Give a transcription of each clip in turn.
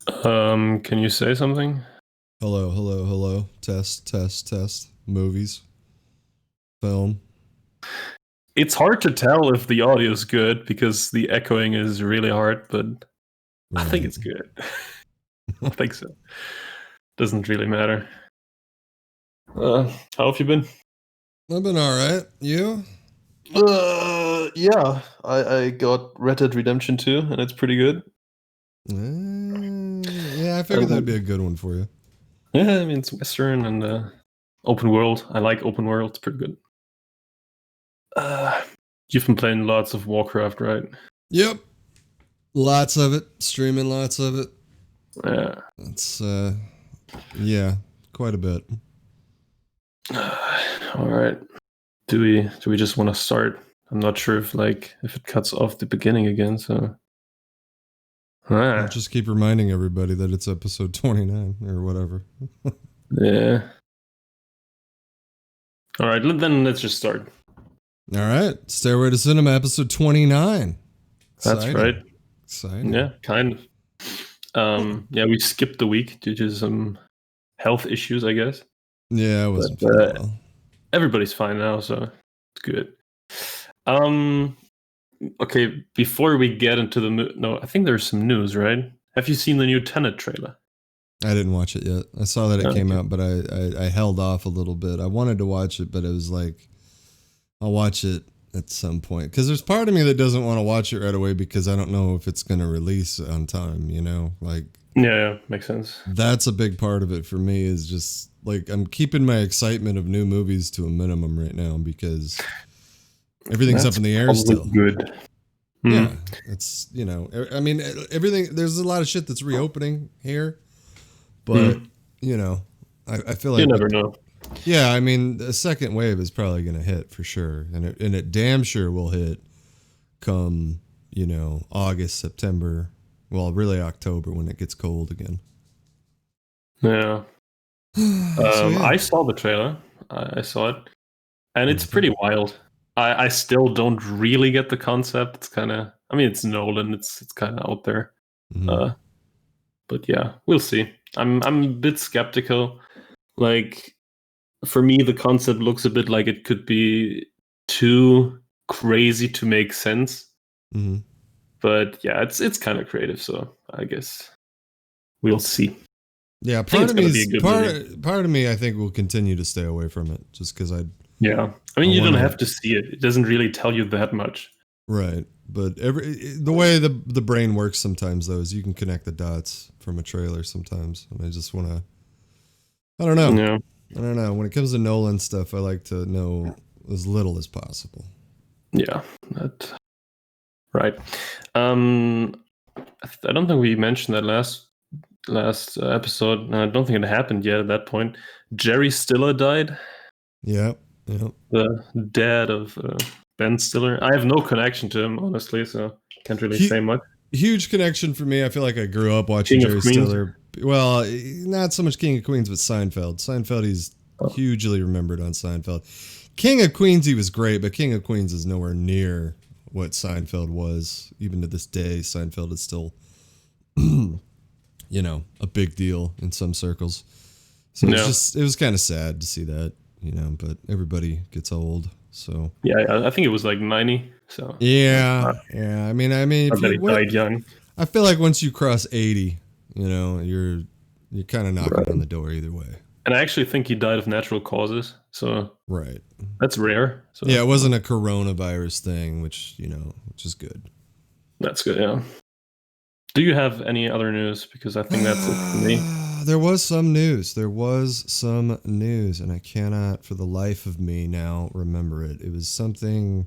Can you say something? Hello, hello, hello. Test, test, test. Movies, film. It's hard to tell if the audio is good because the echoing is really hard, but I think Right. it's good. I think so. Doesn't really matter. How have you been? I've been all right. You? Yeah, I got Red Dead Redemption 2, and it's pretty good. Yeah, I figured that'd And be a good one for you. yeah, I mean it's Western and open world. I like open world. It's pretty good. Uh, you've been playing lots of Warcraft, right? Yep. Lots of it. Streaming lots of it. Yeah. It's yeah, quite a bit. All right. Do we just want to start? I'm not sure if it cuts off the beginning again. So I'll ah, just keep reminding everybody that it's episode 29 or whatever. yeah. All right. Then let's just start. All right. Stairway to Cinema episode 29. That's right. Exciting. Exciting. Yeah, kind of. Yeah, we skipped the week due to some health issues, I guess. Yeah, I But wasn't feeling well. everybody's fine now, so it's good. Um. Okay. Before we get into the no, I think there's some news, right? Have you seen the new Tenet trailer? I didn't watch it yet. I saw that it came Okay. out, but I held off a little bit. I wanted to watch it, but it was like, I'll watch it at some point. Because there's part of me that doesn't want to watch it right away because I don't know if it's going to release on time, you know? Like, Yeah, makes sense. that's a big part of it for me is just like, I'm keeping my excitement of new movies to a minimum right now because everything's up That's in the air probably still. good. Hmm. Yeah, it's, I mean, everything, there's a lot of shit that's reopening here, but, Hmm. you know, I feel You like never with know. Yeah, I mean, the second wave is probably going to hit for sure, and it damn sure will hit come August, September, well, really October when it gets cold again. Yeah. So yeah, I saw the trailer. I saw it, and what'd it's you think? pretty wild. I still don't really get the concept. It's kind of. I mean, it's Nolan. It's kind of out there. Hmm. Uh, but yeah, we'll see. I'm a bit skeptical. Like for me, the concept looks a bit like it could be too crazy to make sense. Hmm. But yeah, it's kind of creative. So I guess we'll see. Yeah, I think part it's of me gonna be a is good movie. part of me I think will continue to stay away from it just because Yeah. I I mean, you don't want to have to see it. It doesn't really tell you that much. right, but the way the brain works sometimes though is you can connect the dots from a trailer sometimes, and I just want to I don't know. Yeah. I don't know. When it comes to Nolan stuff, I like to know as little as possible. Yeah. That right. Um, I don't think we mentioned that last episode. And I don't think it happened yet at that point. Jerry Stiller died, Yep. Yep. the dad of Ben Stiller. I have no connection to him, honestly, so can't really Hu- say much. Huge connection for me. I feel like I grew up watching King of Jerry Queens. Stiller. Well, not so much King of Queens, but Seinfeld. Seinfeld, he's Oh, hugely remembered on Seinfeld. King of Queens, he was great, but King of Queens is nowhere near what Seinfeld was. Even to this day, Seinfeld is still, a big deal in some circles. So yeah. it was kind of sad to see that, but everybody gets old. So Yeah, I think it was like 90. So yeah, not, yeah. I mean, not if that you he what died young. I feel like once you cross 80, you're kind of knocking on Right. the door either way. And I actually think he died of natural causes. So Right. that's rare. Yeah, So it wasn't a coronavirus thing, which is good. that's good. Yeah. Do you have any other news? Because I think that's it for me. There was some news. There was some news, and I cannot for the life of me now remember it. It was something.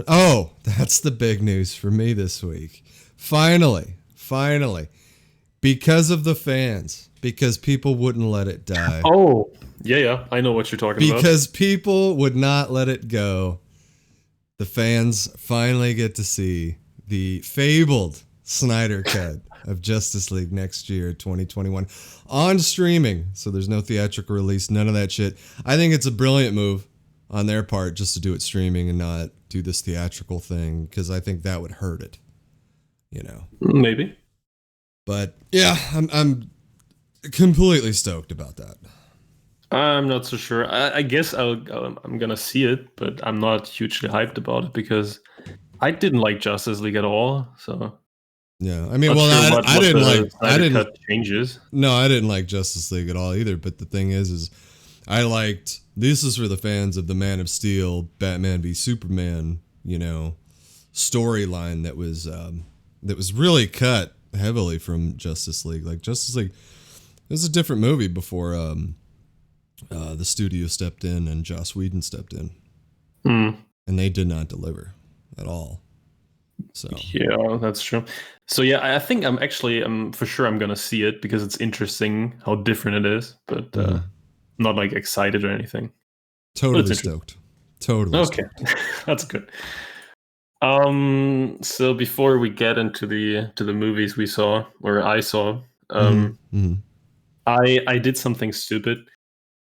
Oh, that's the big news for me this week. Finally, because of the fans, because people wouldn't let it die, Oh, yeah. I know what you're talking about. because people would not let it go. The fans finally get to see the fabled Snyder Cut of Justice League next year, 2021, on streaming. So there's no theatrical release, none of that shit. I think it's a brilliant move on their part just to do it streaming and not do this theatrical thing because I think that would hurt it, you know. Maybe. But yeah, I'm completely stoked about that. I'm not so sure. I guess I'm gonna see it, but I'm not hugely hyped about it because I didn't like Justice League at all. So Yeah, I mean, not well, sure what I didn't the like, Snyder Cut changes. no, I didn't like Justice League at all either. But the thing is I liked, this is for the fans of the Man of Steel, Batman v Superman, storyline that was really cut heavily from Justice League. Like Justice League, it was a different movie before the studio stepped in and Joss Whedon stepped in, and they did not deliver at all. So yeah, that's true. So yeah, I think I'm for sure I'm gonna see it because it's interesting how different it is, but not like excited or anything. Totally stoked. Totally okay. stoked. That's good. So before we get into the movies we saw or I saw, I did something stupid.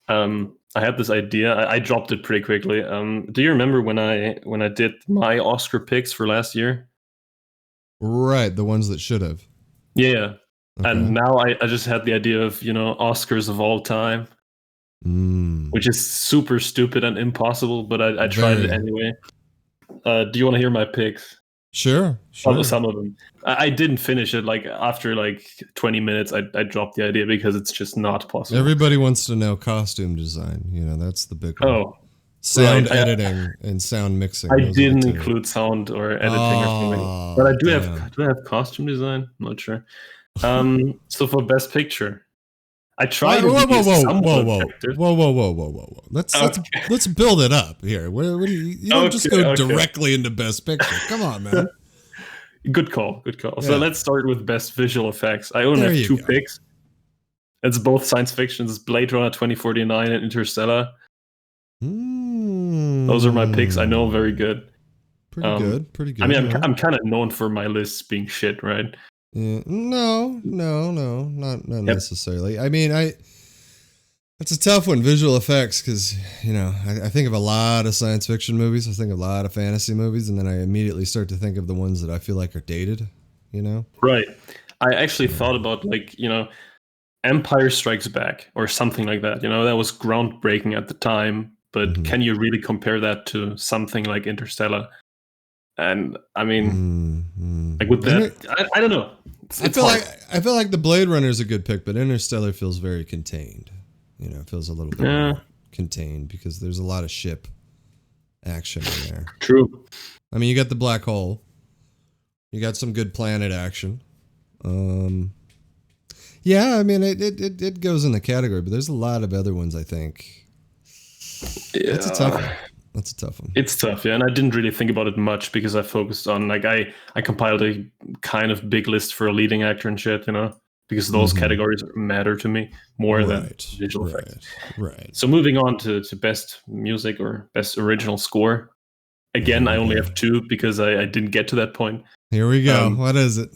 I had this idea. I dropped it pretty quickly. Do you remember when I did my Oscar picks for last year? Right, the ones that should have. Yeah. Okay. And now I just had the idea of, Oscars of all time, which is super stupid and impossible, but I tried it anyway. Do you want to hear my picks? Sure. Some of them. I didn't finish it. Like after like 20 minutes, I dropped the idea because it's just not possible. Everybody wants to know costume design. That's the big one. Oh, sound editing and sound mixing. I didn't include sound or editing or something, but I do have costume design. I'm not sure. So for best picture, I tried. Whoa! Let's build it up here. What do you don't just go directly into best picture. Come on, man. Good call. Yeah. So let's start with best visual effects. I only have two picks. It's both science fiction. It's Blade Runner 2049 and Interstellar. Those are my picks. I know, very good. Pretty good. I mean, I'm kind of known for my lists being shit, right? Yeah. No, not necessarily. I mean, it's a tough one, visual effects, because I think of a lot of science fiction movies. I think of a lot of fantasy movies, and then I immediately start to think of the ones that I feel like are dated. Right. I actually thought about Empire Strikes Back or something like that. That was groundbreaking at the time. But can you really compare that to something like Interstellar? And I mean, like with that, I don't know. I feel like the Blade Runner is a good pick, but Interstellar feels very contained. It feels a little bit more contained because there's a lot of ship action in there. True. I mean, you got the black hole. You got some good planet action. Yeah, I mean, it goes in the category, but there's a lot of other ones, I think. Yeah. That's a tough one. It's tough, yeah. And I didn't really think about it much because I focused on, I compiled a kind of big list for a leading actor and shit, because those categories matter to me more than visual effects. Right. So moving on to best music or best original score. Again, I only have two because I didn't get to that point. Here we go. What is it?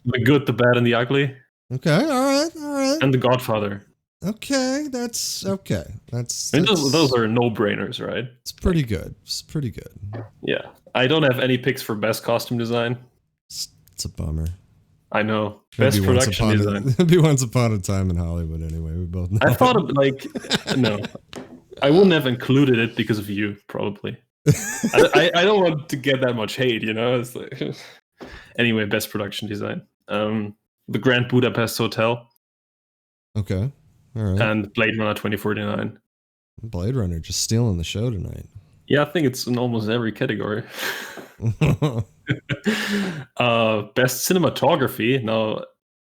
The Good, the Bad, and the Ugly. Okay, all right. And The Godfather. Okay, that's okay. That's those are no-brainers, right? It's pretty good. Yeah. I don't have any picks for best costume design. It's a bummer. I know. Best production design. It'd be Once Upon a Time in Hollywood anyway. We both know. I thought of no. I wouldn't have included it because of you, probably. I don't want to get that much hate, It's like anyway, best production design. The Grand Budapest Hotel. Okay. All right. And Blade Runner 2049. Blade Runner just stealing the show tonight. Yeah, I think it's in almost every category. Best cinematography. Now,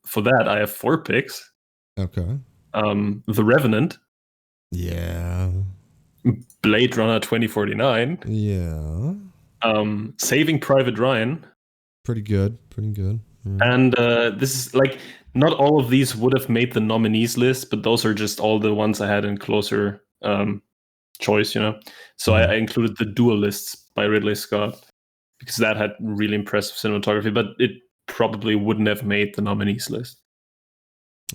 for that, I have 4 picks. Okay. The Revenant. Yeah. Blade Runner 2049. Yeah. Saving Private Ryan. Pretty good. And this is not all of these would have made the nominees list, but those are just all the ones I had in closer choice, So I included The Duelists by Ridley Scott because that had really impressive cinematography, but it probably wouldn't have made the nominees list.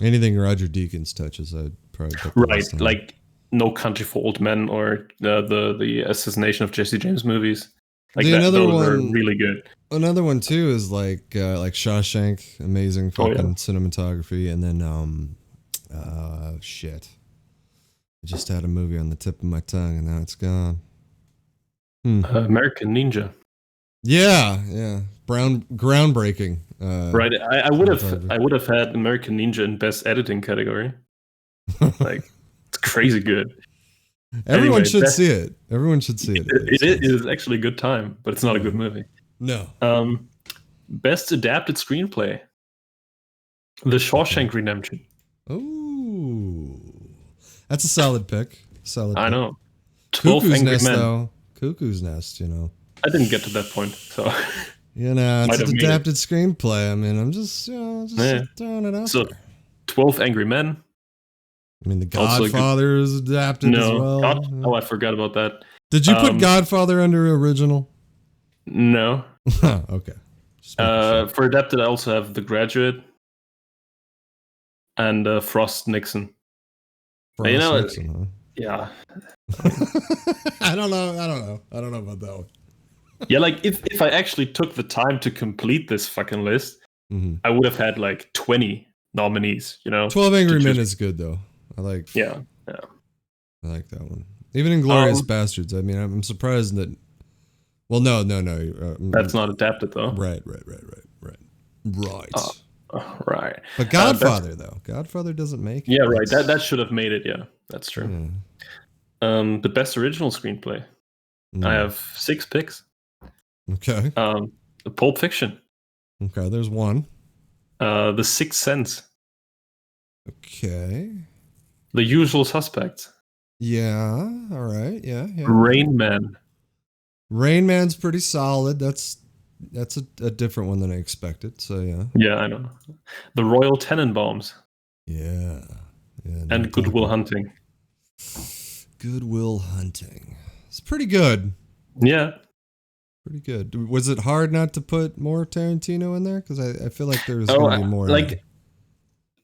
Anything Roger Deakins touches, I'd probably put right, like No Country for Old Men or the Assassination of Jesse James movies. Like The another those are one- really good. Another one too is like Shawshank, amazing Oh, yeah. fucking cinematography, and then shit. I just had a movie on the tip of my tongue, and now it's gone. American Ninja. Yeah, groundbreaking. Right. I would cinematography. have had American Ninja in best editing category. Like, it's crazy good. Everyone Anyway, should see it. Everyone should see it. It is actually a good time, but it's not a good movie. No. Best adapted screenplay. The Shawshank Redemption. Ooh, that's a solid pick. I know. 12 Cuckoo's Angry Nest Men. though. Cuckoo's Nest, you know. I didn't get to that point, so You know, Might it's have an made it. adapted screenplay. I mean, I'm just Yeah. throwing it out So, there. 12 Angry Men. I mean, The also a good- Godfather is adapted as well. Oh, I forgot about that. Did you put Godfather under original? No. Okay. Just making sure. For adapted, I also have The Graduate and Frost Nixon. You know, Frost Nixon, Yeah. huh? I don't know about that one. Yeah, like if I actually took the time to complete this fucking list, Mhm. I would have had like 20 nominees, you know? 12 Angry to Men choose- is good though. I like Yeah. I like that one. Even Inglorious Bastards. I mean, I'm surprised that. Well, no. That's not adapted though. Right. Right. But Godfather though, Godfather doesn't make it. Yeah, right. That should have made it. Yeah, that's true. Yeah. The best original screenplay. Mm. I have 6 picks. Okay. Pulp Fiction. Okay. There's one. The Sixth Sense. Okay. The Usual Suspects. Yeah. All right. Yeah. Rain Man. Rain Man's pretty solid. That's a different one than I expected. So yeah. Yeah, I know. The Royal Tenenbaums. Yeah. And Good Will Hunting. Good Will Hunting. It's pretty good. Yeah. Pretty good. Was it hard not to put more Tarantino in there? Because I feel like there was going to be more. Like,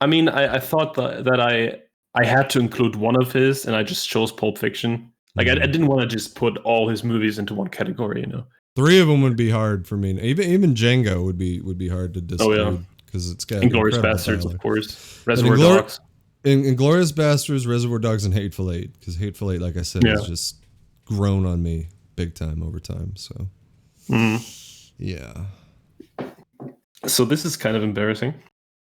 I mean, I thought that I had to include one of his, and I just chose Pulp Fiction. Like, I didn't want to just put all his movies into one category, you know. 3 of them would be hard for me. Even Django would be hard to discard because it's got Inglourious incredible Bastards, dialogue. of course. Reservoir Dogs. Inglourious Bastards, Reservoir Dogs, and Hateful Eight. Because Hateful Eight, like I said, has just grown on me big time over time. So, yeah. So this is kind of embarrassing.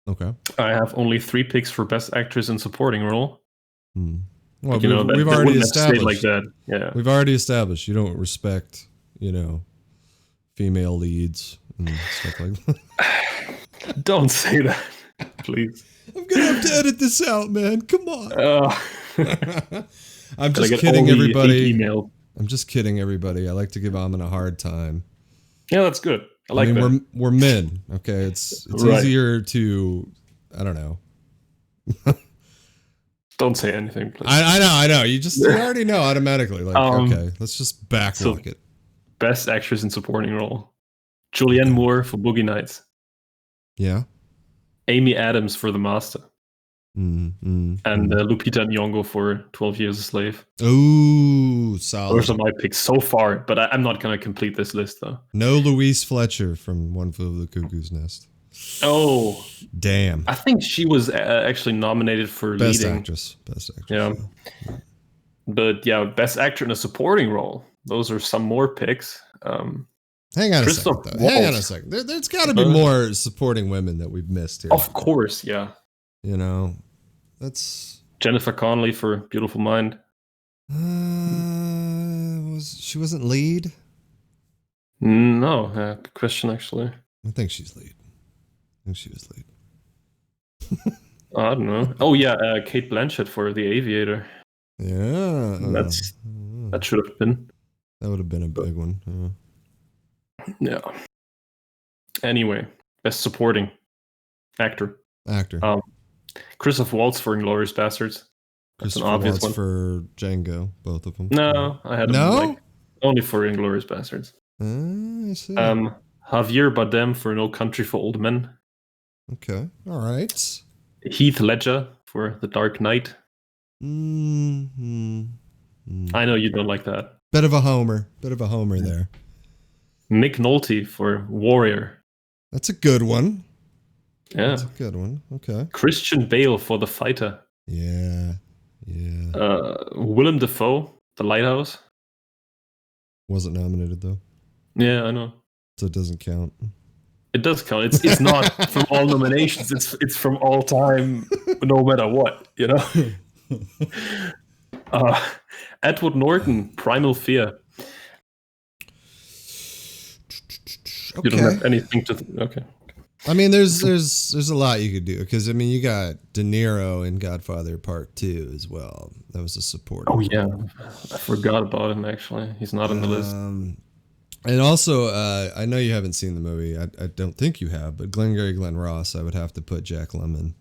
Okay. I have only 3 picks for Best Actress in Supporting Role. Well, You know, we've that already wouldn't have stayed established like that. Yeah. We've already established you don't respect, female leads and stuff like that. Don't say that, please. I'm gonna have to edit this out, man. Come on. I'm just get kidding, all the everybody. email. I'm just kidding, everybody. I like to give Amin a hard time. Yeah, that's good. I like that. We're men, okay? It's Right. easier to, I don't know. Don't say anything, please. I know. You already know automatically. Like, okay, let's just backwalk it. Best Actress in Supporting Role. Julianne Moore for Boogie Nights. Yeah. Amy Adams for The Master. And Mm-hmm. Lupita Nyong'o for 12 Years a Slave. Ooh, solid. Those are my picks so far, but I'm not going to complete this list, though. No Louise Fletcher from One Flew Over the Cuckoo's Nest. Oh. Damn. I think she was actually nominated for Best leading. actress. Yeah. But yeah, Best Actor in a Supporting Role. Those are some more picks. Hang on a second, though. Hang on a second. There's got to be more supporting women that we've missed here. Of course, yeah. That's Jennifer Connelly for Beautiful Mind. she wasn't lead? No, good question, actually. I think she's lead. I think she was lead. I don't know. Oh, yeah, Kate Blanchett for The Aviator. Yeah. That should have been. That would have been a big one. Yeah. Anyway, Best Supporting Actor. Christoph Waltz for Inglourious Bastards. That's an obvious one. For Django, both of them. No, I had him only for Inglourious Bastards. I see. Javier Bardem for No Country for Old Men. Okay, all right. Heath Ledger for The Dark Knight. I know you don't like that. Bit of a homer there. Nick Nolte for Warrior. That's a good one. Yeah. That's a good one. Okay. Christian Bale for The Fighter. Yeah. Yeah. Willem Dafoe, The Lighthouse. Wasn't nominated though, Yeah, I know. so it doesn't count. It does count. It's not from all nominations. It's from all time, no matter what. You know. Edward Norton, Primal Fear. You don't have anything to. Okay. I mean, there's a lot you could do because I mean, you got De Niro in Godfather Part 2 as well. That was a supporting. Oh yeah, I forgot about him. Actually, he's not on the list. And also, I know you haven't seen the movie. I don't think you have, but Glengarry Glen Ross, I would have to put Jack Lemmon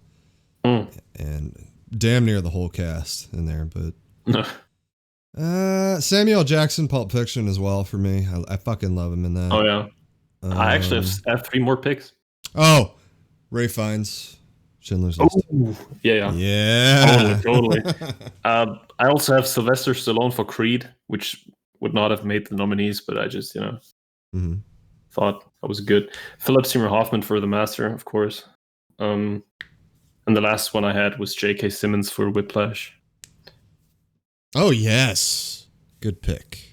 and damn near the whole cast in there. But Samuel Jackson, Pulp Fiction as well for me. I fucking love him in that. Oh yeah. I actually have 3 more picks. Oh, Ray Fiennes, Schindler's List. Oh, yeah. Totally. I also have Sylvester Stallone for Creed, which would not have made the nominees, but I just, thought that was good. Philip Seymour Hoffman for The Master, of course. And the last one I had was J.K. Simmons for Whiplash. Oh, yes. Good pick.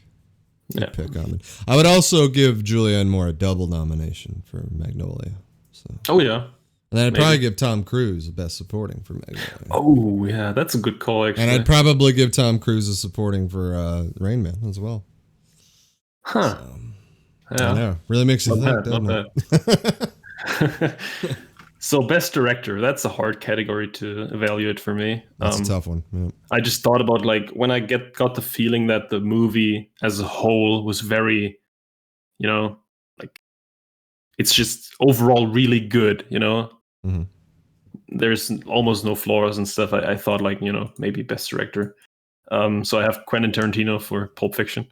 Good pick, Ahmed. I would also give Julianne Moore a double nomination for Magnolia. So. Oh, yeah. And then I'd probably give Tom Cruise the best supporting for Magnolia. Oh, yeah. That's a good call, actually. And I'd probably give Tom Cruise a supporting for Rain Man as well. Huh. So, yeah. I know. Really makes you think, doesn't it? So, Best Director. That's a hard category to evaluate for me. That's a tough one. Yeah. I just thought about, like, when I got the feeling that the movie as a whole was very, like, it's just overall really good, Mm-hmm. There's almost no flaws and stuff. I thought, like, maybe Best Director. So I have Quentin Tarantino for Pulp Fiction,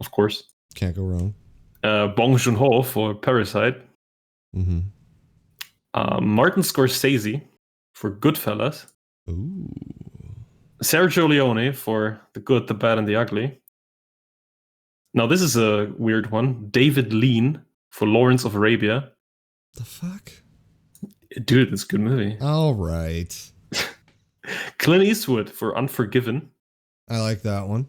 of course. Can't go wrong. Bong Joon-ho for Parasite. Mm-hmm. Martin Scorsese for Goodfellas. Ooh. Sergio Leone for The Good, the Bad, and the Ugly. Now, this is a weird one. David Lean for Lawrence of Arabia. The fuck? Dude, it's a good movie. All right. Clint Eastwood for Unforgiven. I like that one.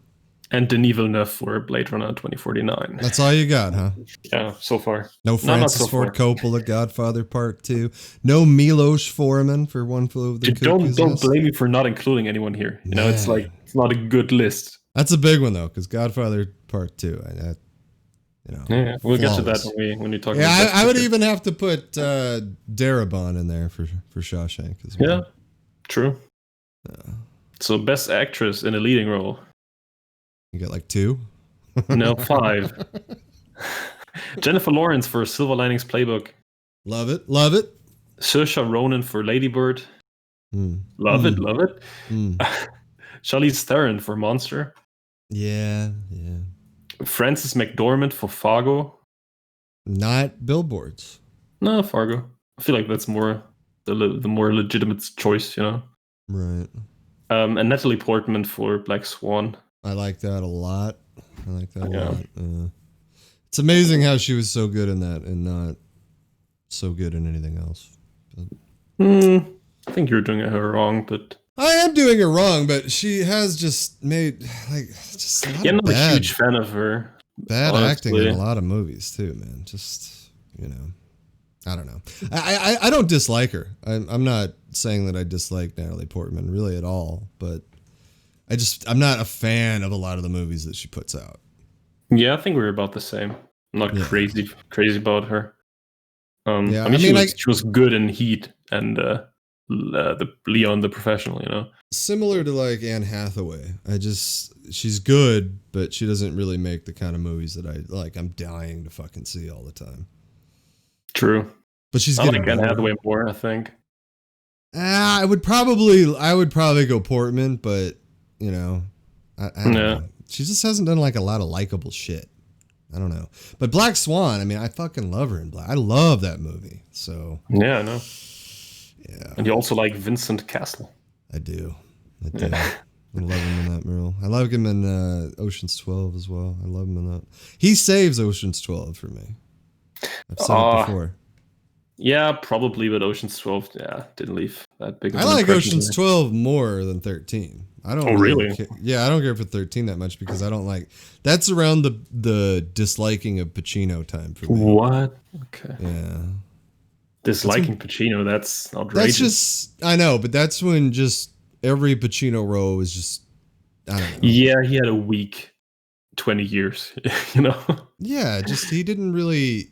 And Denis Villeneuve for Blade Runner 2049. That's all you got, huh? Yeah, so far. No Francis Ford Coppola, Godfather Part 2. No Milos Forman for One Flew Over the Cuckoo's Don't Nest. blame me for not including anyone here. It's like, it's not a good list. That's a big one, though, because Godfather Part 2, Yeah, we'll get to that when we talk about that. I would even have to put Darabont in there for Shawshank as well. Yeah, true. So, Best Actress in a Leading Role. You got like 2? No, 5. Jennifer Lawrence for Silver Linings Playbook. Love it. Love it. Saoirse Ronan for Lady Bird. Love it. Charlize Theron for Monster. Yeah. Frances McDormand for Fargo. Not Billboards. No, Fargo. I feel like that's more the more legitimate choice, Right. And Natalie Portman for Black Swan. I like that a lot. A lot. It's amazing how she was so good in that and not so good in anything else. I think you're doing her wrong, but I am doing her wrong, but she has just made just a lot I'm of not a huge fan of her. Bad honestly. acting in a lot of movies too, man. Just I don't know. I don't dislike her. I'm not saying that I dislike Natalie Portman really at all, but I'm not a fan of a lot of the movies that she puts out. Yeah, I think we're about the same. I'm not crazy about her. She was good in Heat and the Leon the Professional, Similar to like Anne Hathaway. She's good, but she doesn't really make the kind of movies that I like. I'm dying to fucking see all the time. True. But she's I getting like Anne Hathaway more, I think. I would probably go Portman, but I don't know. She just hasn't done like a lot of likable shit. I don't know. But Black Swan, I fucking love her in Black. I love that movie. So yeah, I know. Yeah. And you also like Vincent Castle. I do. I love him in that role. I like him in Ocean's 12 as well. I love him in that. He saves Ocean's 12 for me. I've said it before. Yeah, probably, but Ocean's 12, yeah, didn't leave that big of I an like impression Ocean's to me. 12 more than 13. I don't. Oh, really? Yeah, I don't care for 13 that much because I don't like. That's around the disliking of Pacino time for me. What? Okay. Yeah. Disliking Pacino, that's outrageous. That's just. I know, but that's when just every Pacino role was just. I don't know. Yeah, he had a weak 20 years, you know? Yeah, just he didn't really.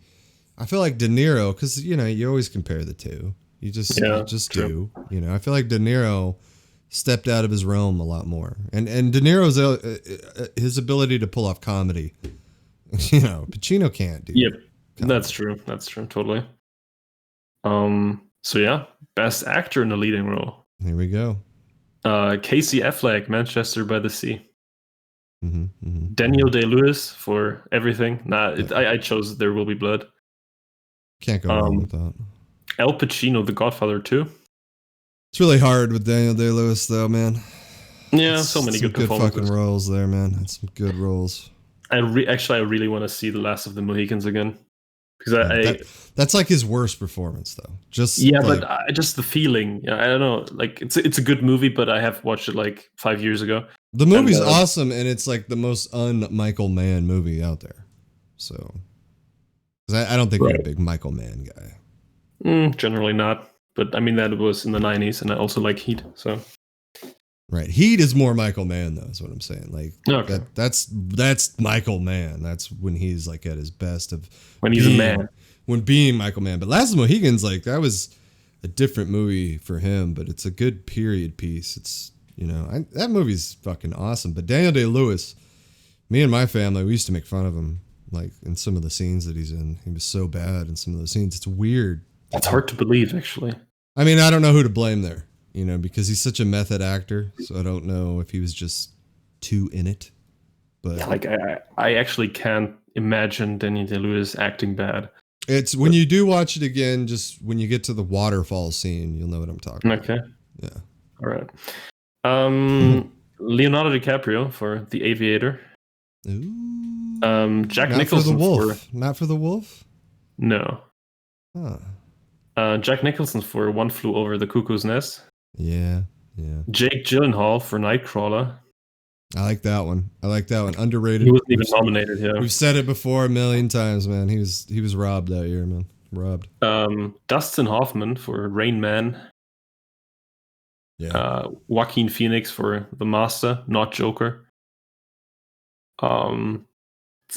I feel like De Niro, because you always compare the two. You just true. do. I feel like De Niro stepped out of his realm a lot more, and De Niro's his ability to pull off comedy. Pacino can't do. Yep, comedy. that's true. That's true. Totally. So yeah, best actor in the leading role. Here we go. Casey Affleck, Manchester by the Sea. Mm-hmm. Daniel Day-Lewis for Everything. I chose There Will Be Blood. Can't go wrong with that. Al Pacino, The Godfather 2. It's really hard with Daniel Day-Lewis, though, man. Yeah, so many good performances. Fucking roles there, man. That's some good roles. I really want to see The Last of the Mohicans again, because that's like his worst performance, though. Just but just the feeling. I don't know. Like it's a good movie, but I have watched it like 5 years ago. The movie's awesome, and it's like the most un-Michael Mann movie out there. So. I don't think you're a big Michael Mann guy. Generally not. But I mean, that was in the 90s, and I also like Heat. So. Right. Heat is more Michael Mann, though, is what I'm saying. Like, okay. that's Michael Mann. That's when he's like at his best of when he's a man. When being Michael Mann. But Last of the Mohicans, like, that was a different movie for him, but it's a good period piece. It's, that movie's fucking awesome. But Daniel Day-Lewis, me and my family, we used to make fun of him. Like in some of the scenes that he's in, he was so bad in some of those scenes. It's weird. That's hard to believe, actually. I mean, I don't know who to blame there, because he's such a method actor. So I don't know if he was just too in it. But I actually can't imagine Daniel Day-Lewis acting bad. It's when you do watch it again, just when you get to the waterfall scene, you'll know what I'm talking about. Okay. Yeah. All right. Leonardo DiCaprio for The Aviator. Ooh. Jack Nicholson Not for the Wolf? No. Huh. Jack Nicholson for One Flew Over the Cuckoo's Nest. Yeah. Jake Gyllenhaal for Nightcrawler. I like that one. Underrated. He wasn't even nominated here. We've said it before a million times, man. He was robbed that year, man. Robbed. Dustin Hoffman for Rain Man. Yeah. Joaquin Phoenix for The Master, not Joker.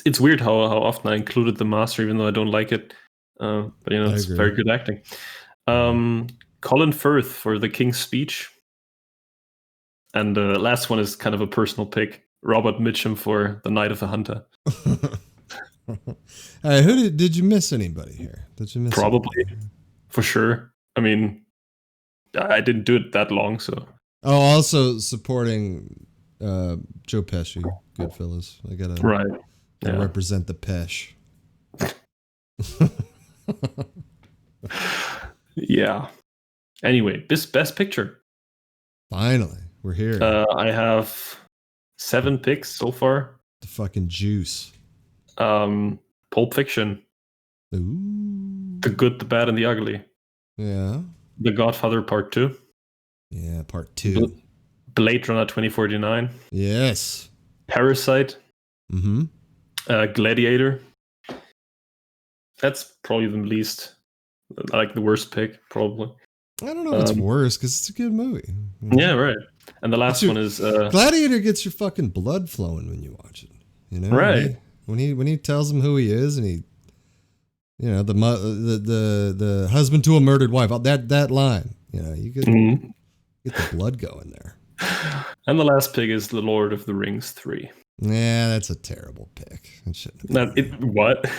It's weird how often I included The Master, even though I don't like it. But it's very good acting. Colin Firth for The King's Speech. And the last one is kind of a personal pick. Robert Mitchum for The Night of the Hunter. Hey, did you miss anybody here? Probably, for sure. I mean, I didn't do it that long, so. Oh, also supporting Joe Pesci, Goodfellas. I gotta represent the Pesh. Yeah. Anyway, best picture. Finally, we're here. I have 7 picks so far. The fucking juice. Pulp Fiction. Ooh. The Good, the Bad, and the Ugly. Yeah. The Godfather Part 2. Yeah, Part 2. Blade Runner 2049. Yes. Parasite. Mm-hmm. Gladiator. That's probably the least, like the worst pick, probably. I don't know if it's worse because it's a good movie. Yeah, right. And the last one is Gladiator gets your fucking blood flowing when you watch it. Right. When he tells him who he is, and he, the husband to a murdered wife. That line, you get the blood going there. And the last pick is The Lord of the Rings 3. Yeah, that's a terrible pick. What?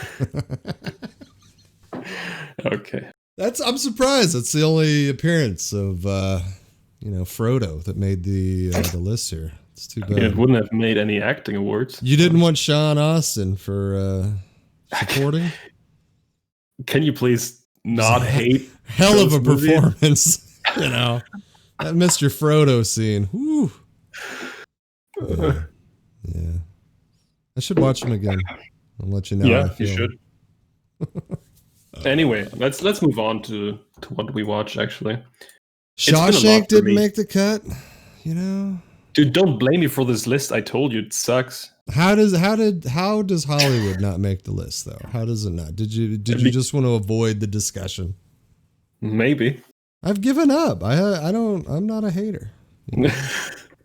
Okay. I'm surprised. That's the only appearance of Frodo that made the list here. It's too bad. It wouldn't have made any acting awards. You didn't want Sean Astin for supporting? Can you please not hate? Hell of a performance. That Mr. Frodo scene. Whew. Yeah. Yeah. I should watch them again. I'll let you know how I Yeah, you feel. should. Anyway, let's move on to what we watched actually. It's been a lot Shawshank for didn't me. make the cut, you know? Dude, don't blame me for this list. I told you it sucks. How does Hollywood not make the list though? How does it not? Did you just want to avoid the discussion? Maybe. I've given up. I'm not a hater. You know?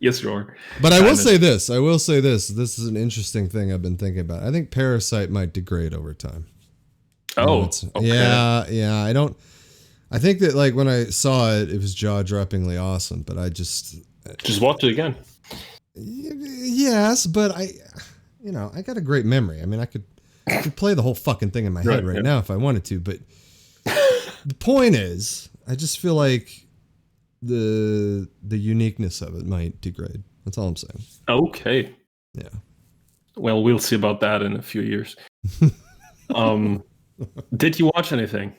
Yes, you are. But I will say this. This is an interesting thing I've been thinking about. I think Parasite might degrade over time. Oh, okay. Yeah. I think that like when I saw it, it was jaw-droppingly awesome. But I just watch it again. Yes, but I got a great memory. I mean, I could play the whole fucking thing in my head right now if I wanted to. But the point is, I just feel like the uniqueness of it might degrade. That's all I'm saying. Okay. Yeah. Well, we'll see about that in a few years. Did you watch anything?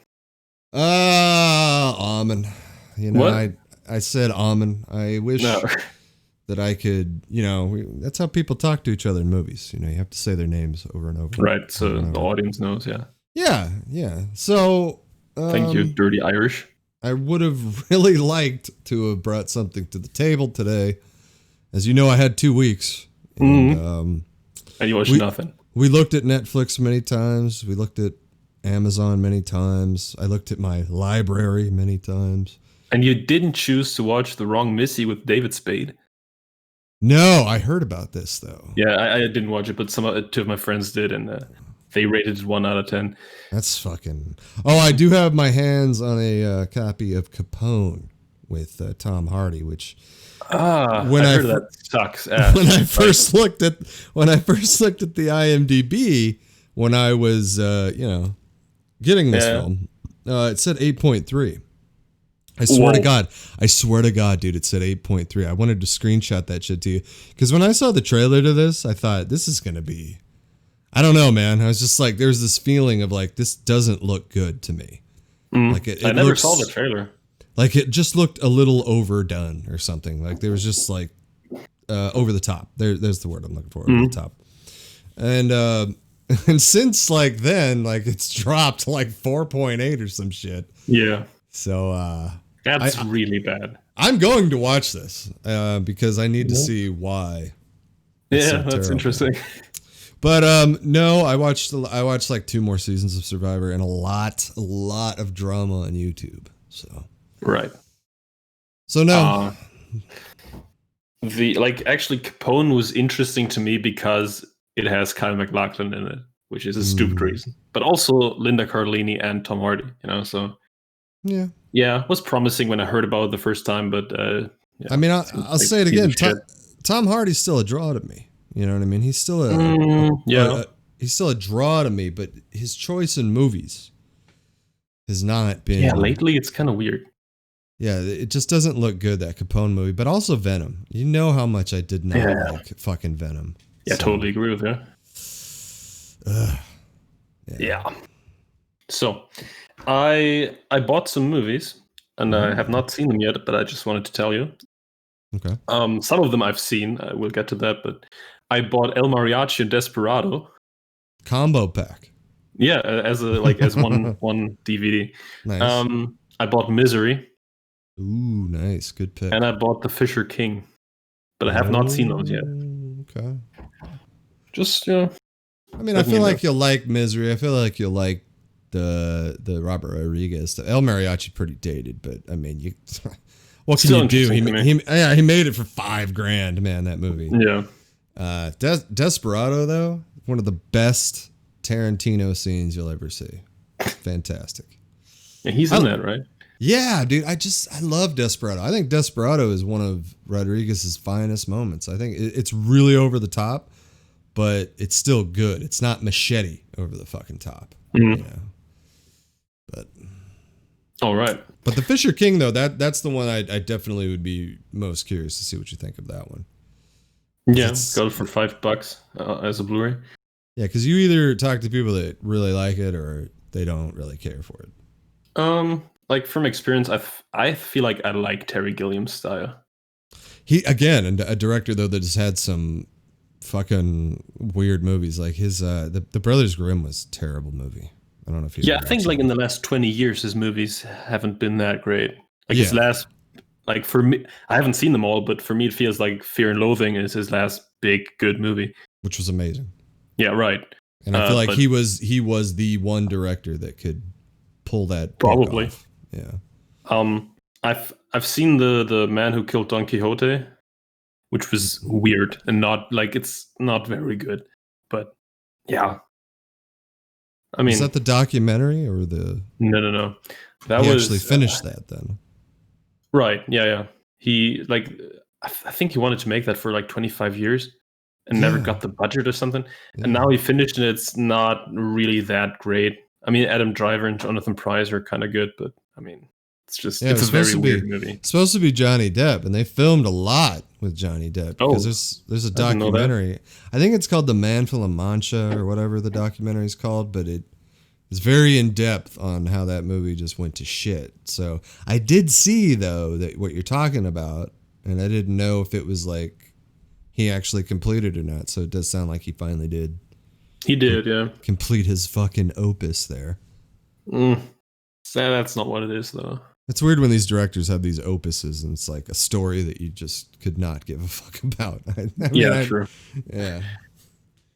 Almond. You know, What? I said almond. I wish that I could, that's how people talk to each other in movies. You know, you have to say their names over and over. Right, so the audience knows, yeah. Yeah. So, thank you, Dirty Irish. I would have really liked to have brought something to the table today. As you know, I had 2 weeks. And, and you watched nothing. We looked at Netflix many times. We looked at Amazon many times. I looked at my library many times. And you didn't choose to watch The Wrong Missy with David Spade? No, I heard about this, though. Yeah, I didn't watch it, but two of my friends did, and they rated it 1 out of 10. That's fucking... Oh, I do have my hands on a copy of Capone with Tom Hardy, which... I heard that sucks ass. When I first looked at the IMDb, when I was, getting this film, it said 8.3. I swear to God, dude, it said 8.3. I wanted to screenshot that shit to you. Because when I saw the trailer to this, I thought, this is going to be... I don't know, man. I was just like, there's this feeling of like, this doesn't look good to me. Like I never saw the trailer. Like it just looked a little overdone or something. Like there was just like over the top. There's the word I'm looking for. Over the top. And since like then, like it's dropped like 4.8 or some shit. Yeah. So that's really bad. I'm going to watch this because I need to see why. Yeah, that's interesting. But no, I watched like 2 more seasons of Survivor and a lot of drama on YouTube. So right. So no. Actually Capone was interesting to me because it has Kyle MacLachlan in it, which is a stupid reason. But also Linda Cardellini and Tom Hardy, so yeah. Yeah, it was promising when I heard about it the first time, but I mean, I'll say it again. Tom Hardy's still a draw to me. You know what I mean? He's still he's still a draw to me, but his choice in movies has not been. Yeah, lately it's kind of weird. Yeah, it just doesn't look good, that Capone movie, but also Venom. You know how much I did not like fucking Venom. Yeah, totally agree with you. Yeah. So, I bought some movies, and I have not seen them yet, but I just wanted to tell you. Okay. Some of them I've seen. We'll get to that, but I bought El Mariachi and Desperado combo pack. Yeah, as one DVD. Nice. I bought Misery. Ooh, nice, good pick. And I bought The Fisher King, but I have not seen those yet. Okay. Just I mean, I feel like you'll like Misery. I feel like you'll like the Robert Rodriguez. The El Mariachi pretty dated, but I mean, you. What can you do? He made it for $5,000, man. That movie. Yeah. Desperado, though, one of the best Tarantino scenes you'll ever see. Fantastic. Yeah, he's in that, right? Yeah, dude. I love Desperado. I think Desperado is one of Rodriguez's finest moments. I think it's really over the top, but it's still good. It's not Machete over the fucking top. But all right. But The Fisher King, though, that's the one I definitely would be most curious to see what you think of that one. Yeah, got it for $5 as a Blu-ray. Yeah, because you either talk to people that really like it or they don't really care for it. Like from experience, I feel like I like Terry Gilliam's style. He again, a director though that has had some fucking weird movies. Like his the Brothers Grimm was a terrible movie. I don't know if you Yeah, ever I think watched like that. in the last 20 years, his movies haven't been that great. Like his Yeah, last, like for me, I haven't seen them all, but for me, it feels like Fear and Loathing is his last big good movie. which was amazing. Yeah, right. And I feel like But he was the one director that could pull that pick probably. off. Yeah. I've seen the Man Who Killed Don Quixote, which was weird and not like it's not very good. But yeah, I Was mean, that the documentary or the? no. That He was actually finished that then. right. Yeah. He like I think he wanted to make that for like 25 years and never Yeah. got the budget or something. Yeah. And now he finished and it's not really that great. I mean, Adam Driver and Jonathan Pryce are kind of good, but I mean, it's just Yeah, it it's was a very supposed to weird be movie. supposed to be Johnny Depp, and they filmed a lot with Johnny Depp because there's a didn't know that. documentary. I think it's called The Man from La Mancha or whatever the documentary is called, but it's very in depth on how that movie just went to shit. So I did see though that what you're talking about, and I didn't know if it was like he actually completed or not. So it does sound like he finally did. He did, yeah. Complete his fucking opus there. That's not what it is, though. It's weird when these directors have these opuses and it's like a story that you just could not give a fuck about. True. Yeah.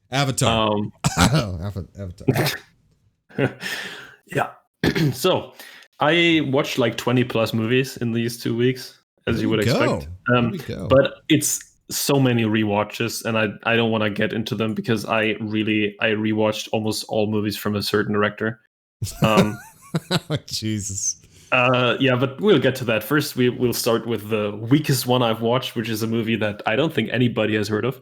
Avatar. Avatar. Yeah. So I watched like 20 plus movies in these 2 weeks, as you would expect. But it's so many rewatches, and I don't want to get into them because I rewatched almost all movies from a certain director. Jesus. Yeah, but we'll get to that. First, we'll start with the weakest one I've watched, which is a movie that I don't think anybody has heard of.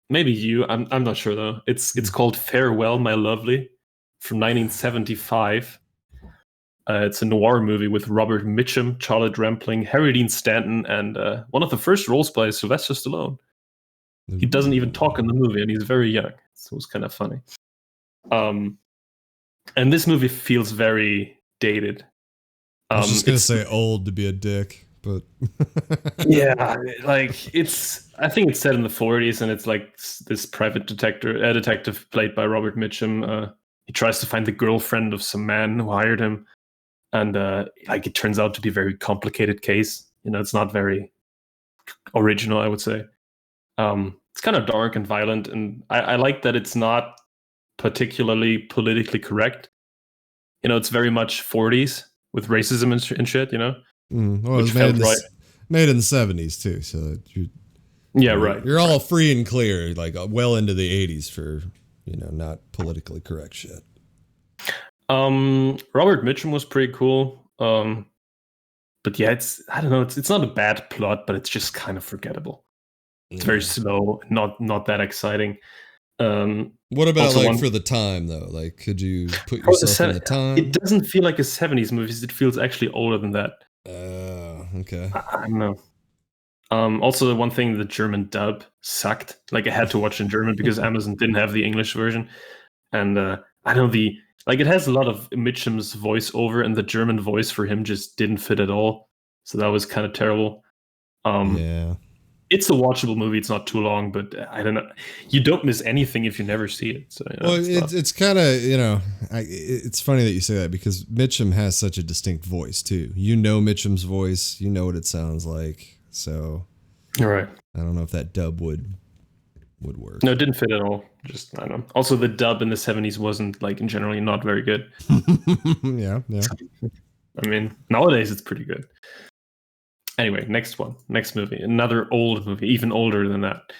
Maybe you. I'm not sure though. It's called Farewell, My Lovely, from 1975. It's a noir movie with Robert Mitchum, Charlotte Rampling, Harry Dean Stanton, and one of the first roles by Sylvester Stallone. He doesn't even talk in the movie, and he's very young. So it was kind of funny. And this movie feels very dated. I was just gonna say old to be a dick, but yeah, like I think it's set in the 40s, and it's like this private detective played by Robert Mitchum. He tries to find the girlfriend of some man who hired him, and like it turns out to be a very complicated case. You know, it's not very original, I would say. It's kind of dark and violent, and I like that it's not particularly politically correct. You know, it's very much 40s with racism and shit, you know? Well, it was made in the 70s too, so you're all free and clear, like well into the 80s for, not politically correct shit. Robert Mitchum was pretty cool. But yeah, I don't know, it's not a bad plot, but it's just kind of forgettable. It's very slow, not that exciting. What about for the time though? Like, could you put yourself in the time? It doesn't feel like a 70s movie. It feels actually older than that. Okay. I don't know. Also, the one thing, the German dub sucked. Like, I had to watch in German because Amazon didn't have the English version. And I don't know, it has a lot of Mitchum's voiceover, and the German voice for him just didn't fit at all. So that was kind of terrible. Yeah. It's a watchable movie. It's not too long, but I don't know. You don't miss anything if you never see it. So, it's kind of, it's funny that you say that because Mitchum has such a distinct voice too. Mitchum's voice, you know what it sounds like. So, all right. I don't know if that dub would work. No, it didn't fit at all. Just, I don't know. Also, the dub in the 70s wasn't like in generally not very good. Yeah. I mean, nowadays it's pretty good. Anyway, next movie, another old movie, even older than that.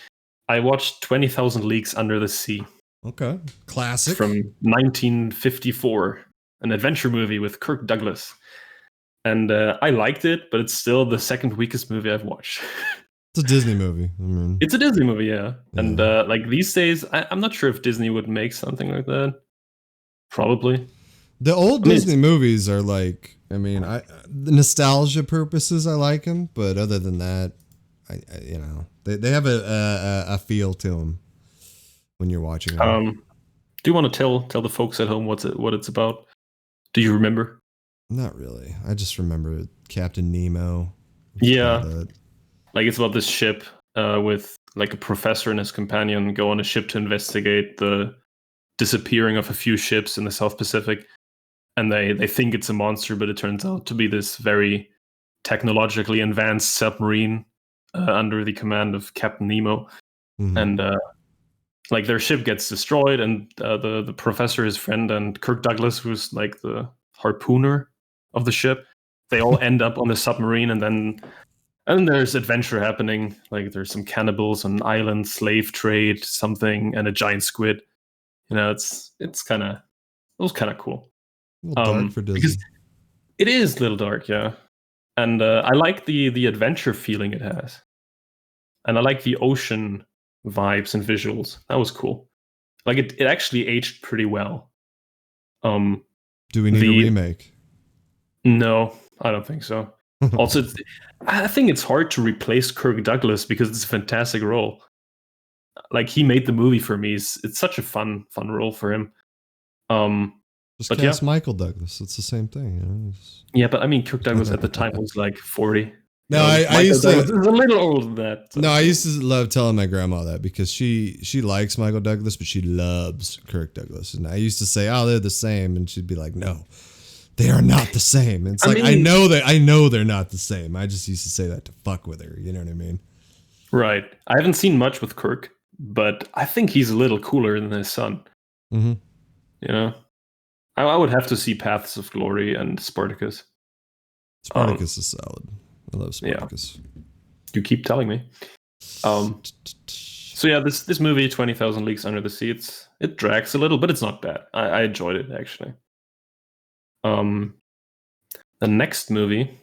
I watched 20,000 Leagues Under the Sea. Okay, classic from 1954, an adventure movie with Kirk Douglas, and I liked it, but it's still the second weakest movie I've watched. It's a Disney movie. I mean, it's a Disney movie, yeah. And like these days, I'm not sure if Disney would make something like that. Probably. The old Disney movies are like. I mean, the nostalgia purposes, I like them, but other than that, they have a feel to them when you're watching them. Do you want to tell the folks at home what it's about? Do you remember? Not really. I just remember Captain Nemo. Yeah. Like it's about this ship with like a professor and his companion go on a ship to investigate the disappearing of a few ships in the South Pacific, and they think it's a monster, but it turns out to be this very technologically advanced submarine under the command of Captain Nemo. Mhm. And like their ship gets destroyed, and the professor, his friend, and Kirk Douglas, who's like the harpooner of the ship, they all end up on the submarine, and then there's adventure happening. Like there's some cannibals on an island, slave trade, something, and a giant squid. You know, it was kind of cool. A little dark for Because Disney. it is a little dark, yeah. And I like the adventure feeling it has, and I like the ocean vibes and visuals. That was cool. Like it actually aged pretty well. Do we need a remake? No, I don't think so. Also, I think it's hard to replace Kirk Douglas because it's a fantastic role. Like he made the movie for me. It's such a fun role for him. Just but cast yeah. Michael Douglas. It's the same thing. You know? Yeah, but I mean, Kirk Douglas at the time was like 40. No, I used to. It's a little older than that. So. No, I used to love telling my grandma that because she likes Michael Douglas, but she loves Kirk Douglas. And I used to say, "Oh, they're the same," and she'd be like, "No, they are not the same." And it's I know they're not the same. I just used to say that to fuck with her. You know what I mean? Right. I haven't seen much with Kirk, but I think he's a little cooler than his son. Mm-hmm. You know, I would have to see Paths of Glory and Spartacus. Spartacus is solid. I love Spartacus. Yeah. You keep telling me. So yeah, this movie, 20,000 Leagues Under the Sea, it drags a little, but it's not bad. I enjoyed it actually. The next movie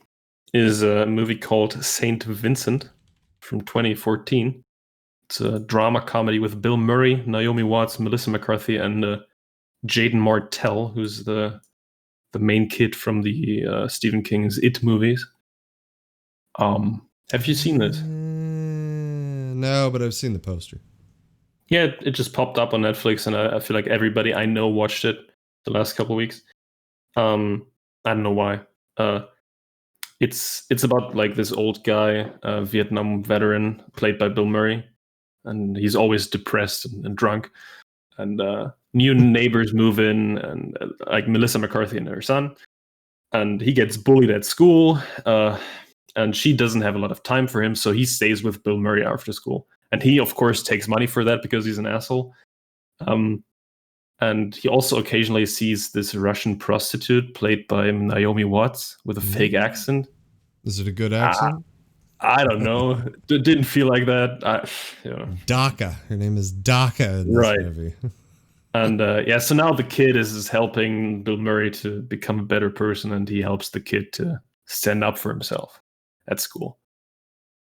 is a movie called Saint Vincent from 2014. It's a drama comedy with Bill Murray, Naomi Watts, Melissa McCarthy, and Jaden Martell, who's the main kid from the Stephen King's It movies. Have you seen this? No, but I've seen the poster. Yeah, it just popped up on Netflix, and I feel like everybody I know watched it the last couple of weeks. I don't know why. It's about like this old guy, Vietnam veteran, played by Bill Murray, and he's always depressed and drunk. And new neighbors move in, and like Melissa McCarthy and her son, and he gets bullied at school. And she doesn't have a lot of time for him, so he stays with Bill Murray after school. And he, of course, takes money for that because he's an asshole. And he also occasionally sees this Russian prostitute played by Naomi Watts with a fake accent. Is it a good accent? I don't know. It didn't feel like that. Daka. Her name is Daka in this movie. And so now the kid is helping Bill Murray to become a better person, and he helps the kid to stand up for himself at school.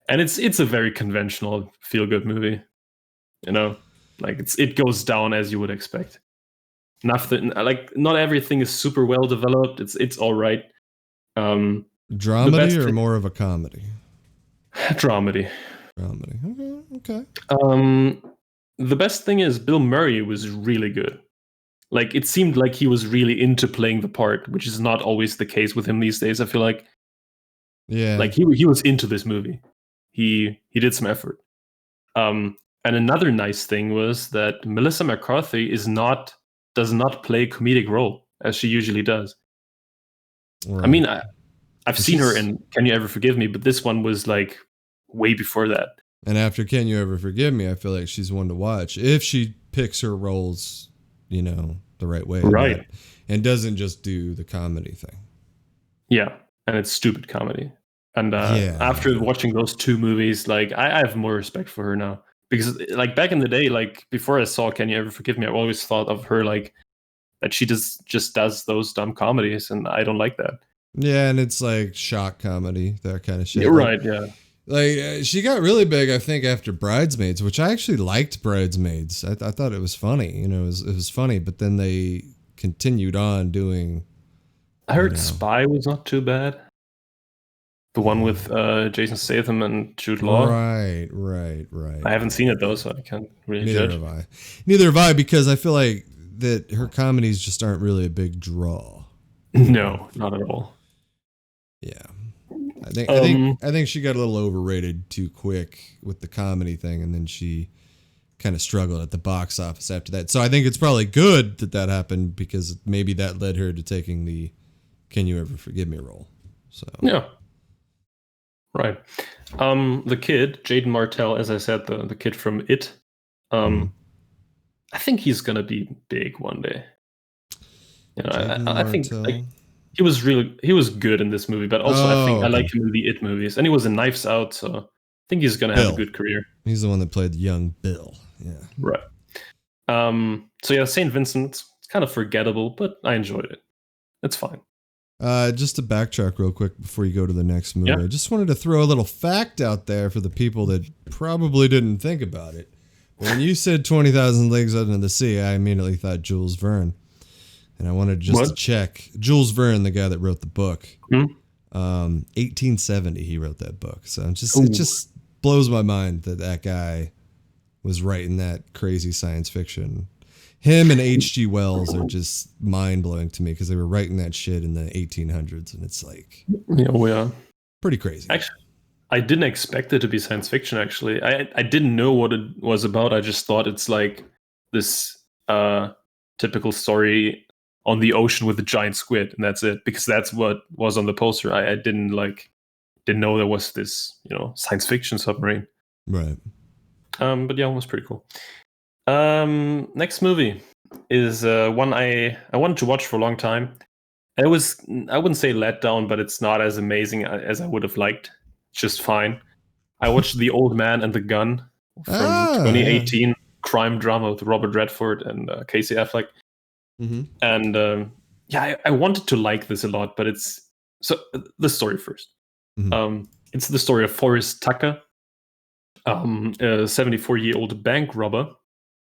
And it's a very conventional feel-good movie. You know, like it goes down as you would expect. Nothing like not everything is super well developed. It's all right. Dramedy or more of a comedy? Dramedy. Okay. The best thing is Bill Murray was really good. Like it seemed like he was really into playing the part, which is not always the case with him these days. I feel like, like he was into this movie. He did some effort. And another nice thing was that Melissa McCarthy does not play a comedic role as she usually does. Right. I mean, I've seen her in Can You Ever Forgive Me, but this one was like way before that. And after Can You Ever Forgive Me, I feel like she's one to watch if she picks her roles, you know, the right way. Right. And doesn't just do the comedy thing. Yeah. And it's stupid comedy. And after watching those two movies, like I have more respect for her now. Because like back in the day, like before I saw Can You Ever Forgive Me, I always thought of her like that she just does those dumb comedies, and I don't like that. Yeah, and it's like shock comedy, that kind of shit. You're right, yeah. Like she got really big, I think, after Bridesmaids, which I actually liked Bridesmaids. I thought it was funny, you know, it was funny. But then they continued on doing. I heard Spy was not too bad. The one with Jason Statham and Jude Law. Right. I haven't seen it though, so I can't really judge. Neither have I, because I feel like that her comedies just aren't really a big draw. No, not at all. Yeah. I think she got a little overrated too quick with the comedy thing, and then she kind of struggled at the box office after that. So I think it's probably good that happened, because maybe that led her to taking the "Can You Ever Forgive Me" role. So yeah, right. The kid, Jaden Martell, as I said, the kid from It. I think he's gonna be big one day. You know, I think like, he was good in this movie, but also I like him in the It movies, and he was in Knives Out, so I think he's gonna have a good career. He's the one that played young Bill. Yeah. Right. So yeah, St. Vincent, it's kind of forgettable, but I enjoyed it. It's fine. Just to backtrack real quick before you go to the next movie, I just wanted to throw a little fact out there for the people that probably didn't think about it. When you said 20,000 Leagues Under the Sea, I immediately thought Jules Verne. And I wanted just to check. Jules Verne, the guy that wrote the book. 1870 he wrote that book. So it just blows my mind that guy was writing that crazy science fiction. Him and H.G. Wells are just mind-blowing to me, because they were writing that shit in the 1800s, and it's like pretty crazy. Actually, I didn't expect it to be science fiction, actually. I didn't know what it was about. I just thought it's like this typical story on the ocean with a giant squid, and that's it, because that's what was on the poster. I didn't know there was this, science fiction submarine. Right. But yeah, it was pretty cool. Next movie is one I wanted to watch for a long time. I wouldn't say let down, but it's not as amazing as I would have liked. It's just fine. I watched The Old Man and the Gun from 2018, crime drama with Robert Redford and Casey Affleck. Mm-hmm. And I wanted to like this a lot, but the story first. Mm-hmm. It's the story of Forrest Tucker, a 74-year-old bank robber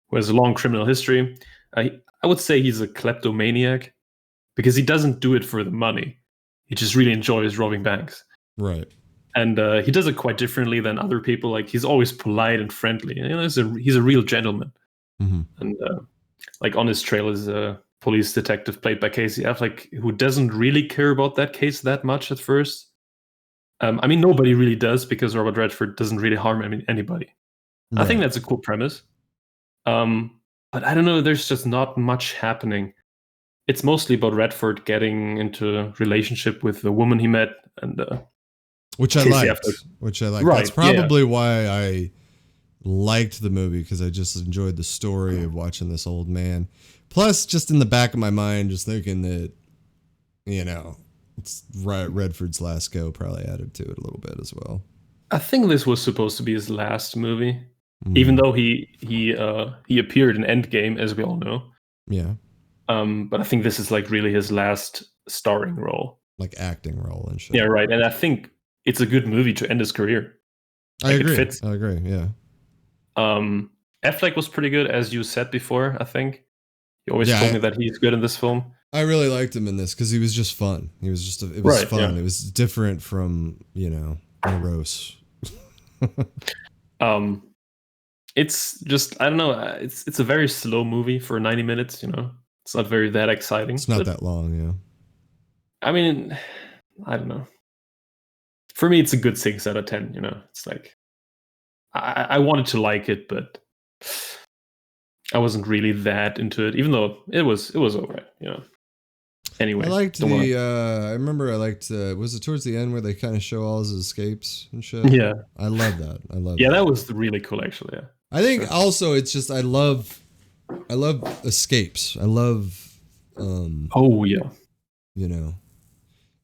who has a long criminal history. I would say he's a kleptomaniac, because he doesn't do it for the money. He just really enjoys robbing banks. Right. And he does it quite differently than other people. Like, he's always polite and friendly. He's a real gentleman. Mm-hmm. And on his trail is a police detective played by Casey Affleck, who doesn't really care about that case that much at first. Nobody really does, because Robert Redford doesn't really harm anybody. Right. I think that's a cool premise. But I don't know, there's just not much happening. It's mostly about Redford getting into a relationship with the woman he met, and which I liked. Right, that's probably why I liked the movie, because I just enjoyed the story of watching this old man. Plus, just in the back of my mind, just thinking that, it's Redford's last go probably added to it a little bit as well. I think this was supposed to be his last movie, even though he appeared in Endgame, as we all know. Yeah. But I think this is really his last starring role, acting role and shit. Yeah, right. And I think it's a good movie to end his career. I agree. It fits. I agree. Yeah. Affleck was pretty good, as you said before. I think you always told me that he's good in this film. I really liked him in this, because he was just fun. He was just it was fun. Yeah. It was different from Morose. It's just, I don't know. It's a very slow movie for 90 minutes. It's not that exciting. It's not that long. Yeah. I don't know. For me, it's a good 6 out of 10. It's like I wanted to like it, but I wasn't really that into it, even though it was alright. Anyway, I liked I remember I liked. Was it towards the end where they kind of show all his escapes and shit? Yeah, I love that. Yeah, that was really cool, actually. Yeah. I think also it's just I love escapes. I love. Oh yeah.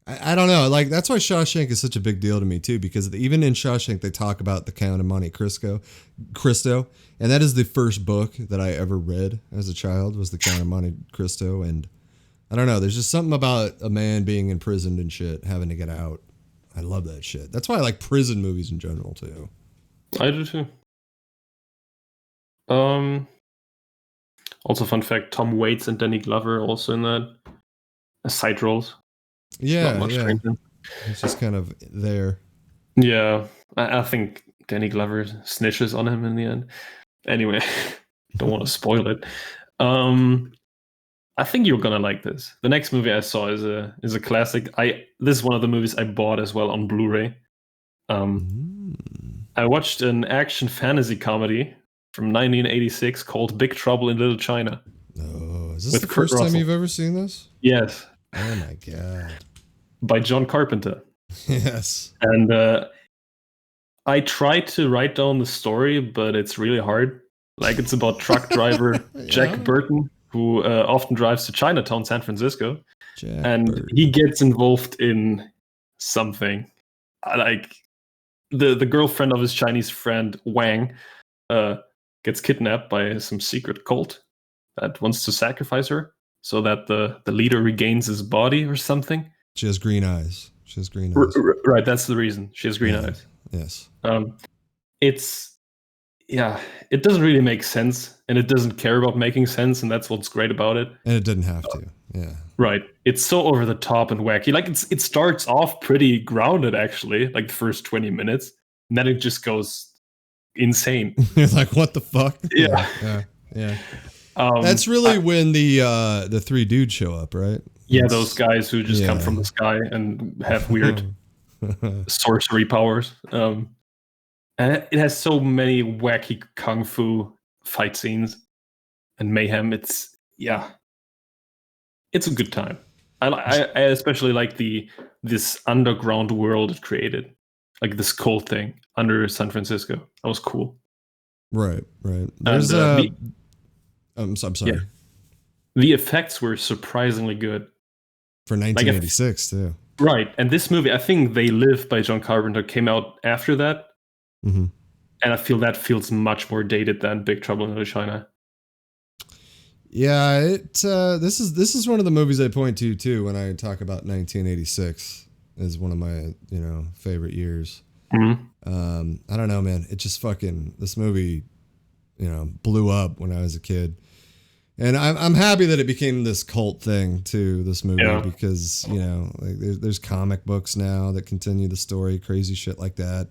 I don't know. That's why Shawshank is such a big deal to me too, because even in Shawshank they talk about the Count of Monte Cristo, and that is the first book that I ever read as a child, was the Count of Monte Cristo, and I don't know. There's just something about a man being imprisoned and shit, having to get out. I love that shit. That's why I like prison movies in general too. I do too. Also, fun fact: Tom Waits and Danny Glover also in that, as side roles. Yeah, yeah. It's just kind of there. Yeah, I think Danny Glover snitches on him in the end. Anyway, don't want to spoil it. I think you're gonna like this. The next movie I saw is a classic. This is one of the movies I bought as well on Blu-ray. I watched an action fantasy comedy from 1986 called Big Trouble in Little China. Oh, is this the first time you've ever seen this? Yes. Oh my god. By John Carpenter. Yes. And I tried to write down the story, but it's really hard. Like, it's about truck driver Jack Burton, who often drives to Chinatown, San Francisco. He gets involved in something. Like, the girlfriend of his Chinese friend, Wang, gets kidnapped by some secret cult that wants to sacrifice her so that the leader regains his body or something. She has green eyes. Right, that's the reason. She has green eyes. Yes. It doesn't really make sense, and it doesn't care about making sense, and that's what's great about it. And it didn't have to. Yeah. Right. It's so over the top and wacky. Like, it starts off pretty grounded, actually, like the first 20 minutes, and then it just goes insane. You're like, what the fuck? Yeah. Yeah. That's really when the three dudes show up, right? Yeah, those guys who just come from the sky and have weird sorcery powers. And it has so many wacky kung fu fight scenes and mayhem. It's a good time. I especially like this underground world it created, like this cult thing under San Francisco. That was cool. Right. There's I'm sorry. Yeah. The effects were surprisingly good. For 1986, too. Right. And this movie, I think They Live by John Carpenter came out after that. Mm-hmm. And I feel that feels much more dated than Big Trouble in Little China. Yeah, this is one of the movies I point to, too, when I talk about 1986 as one of my, favorite years. Mm-hmm. I don't know, man. It just this movie, blew up when I was a kid. And I'm happy that it became this cult thing too, this movie, because like there's comic books now that continue the story, crazy shit like that.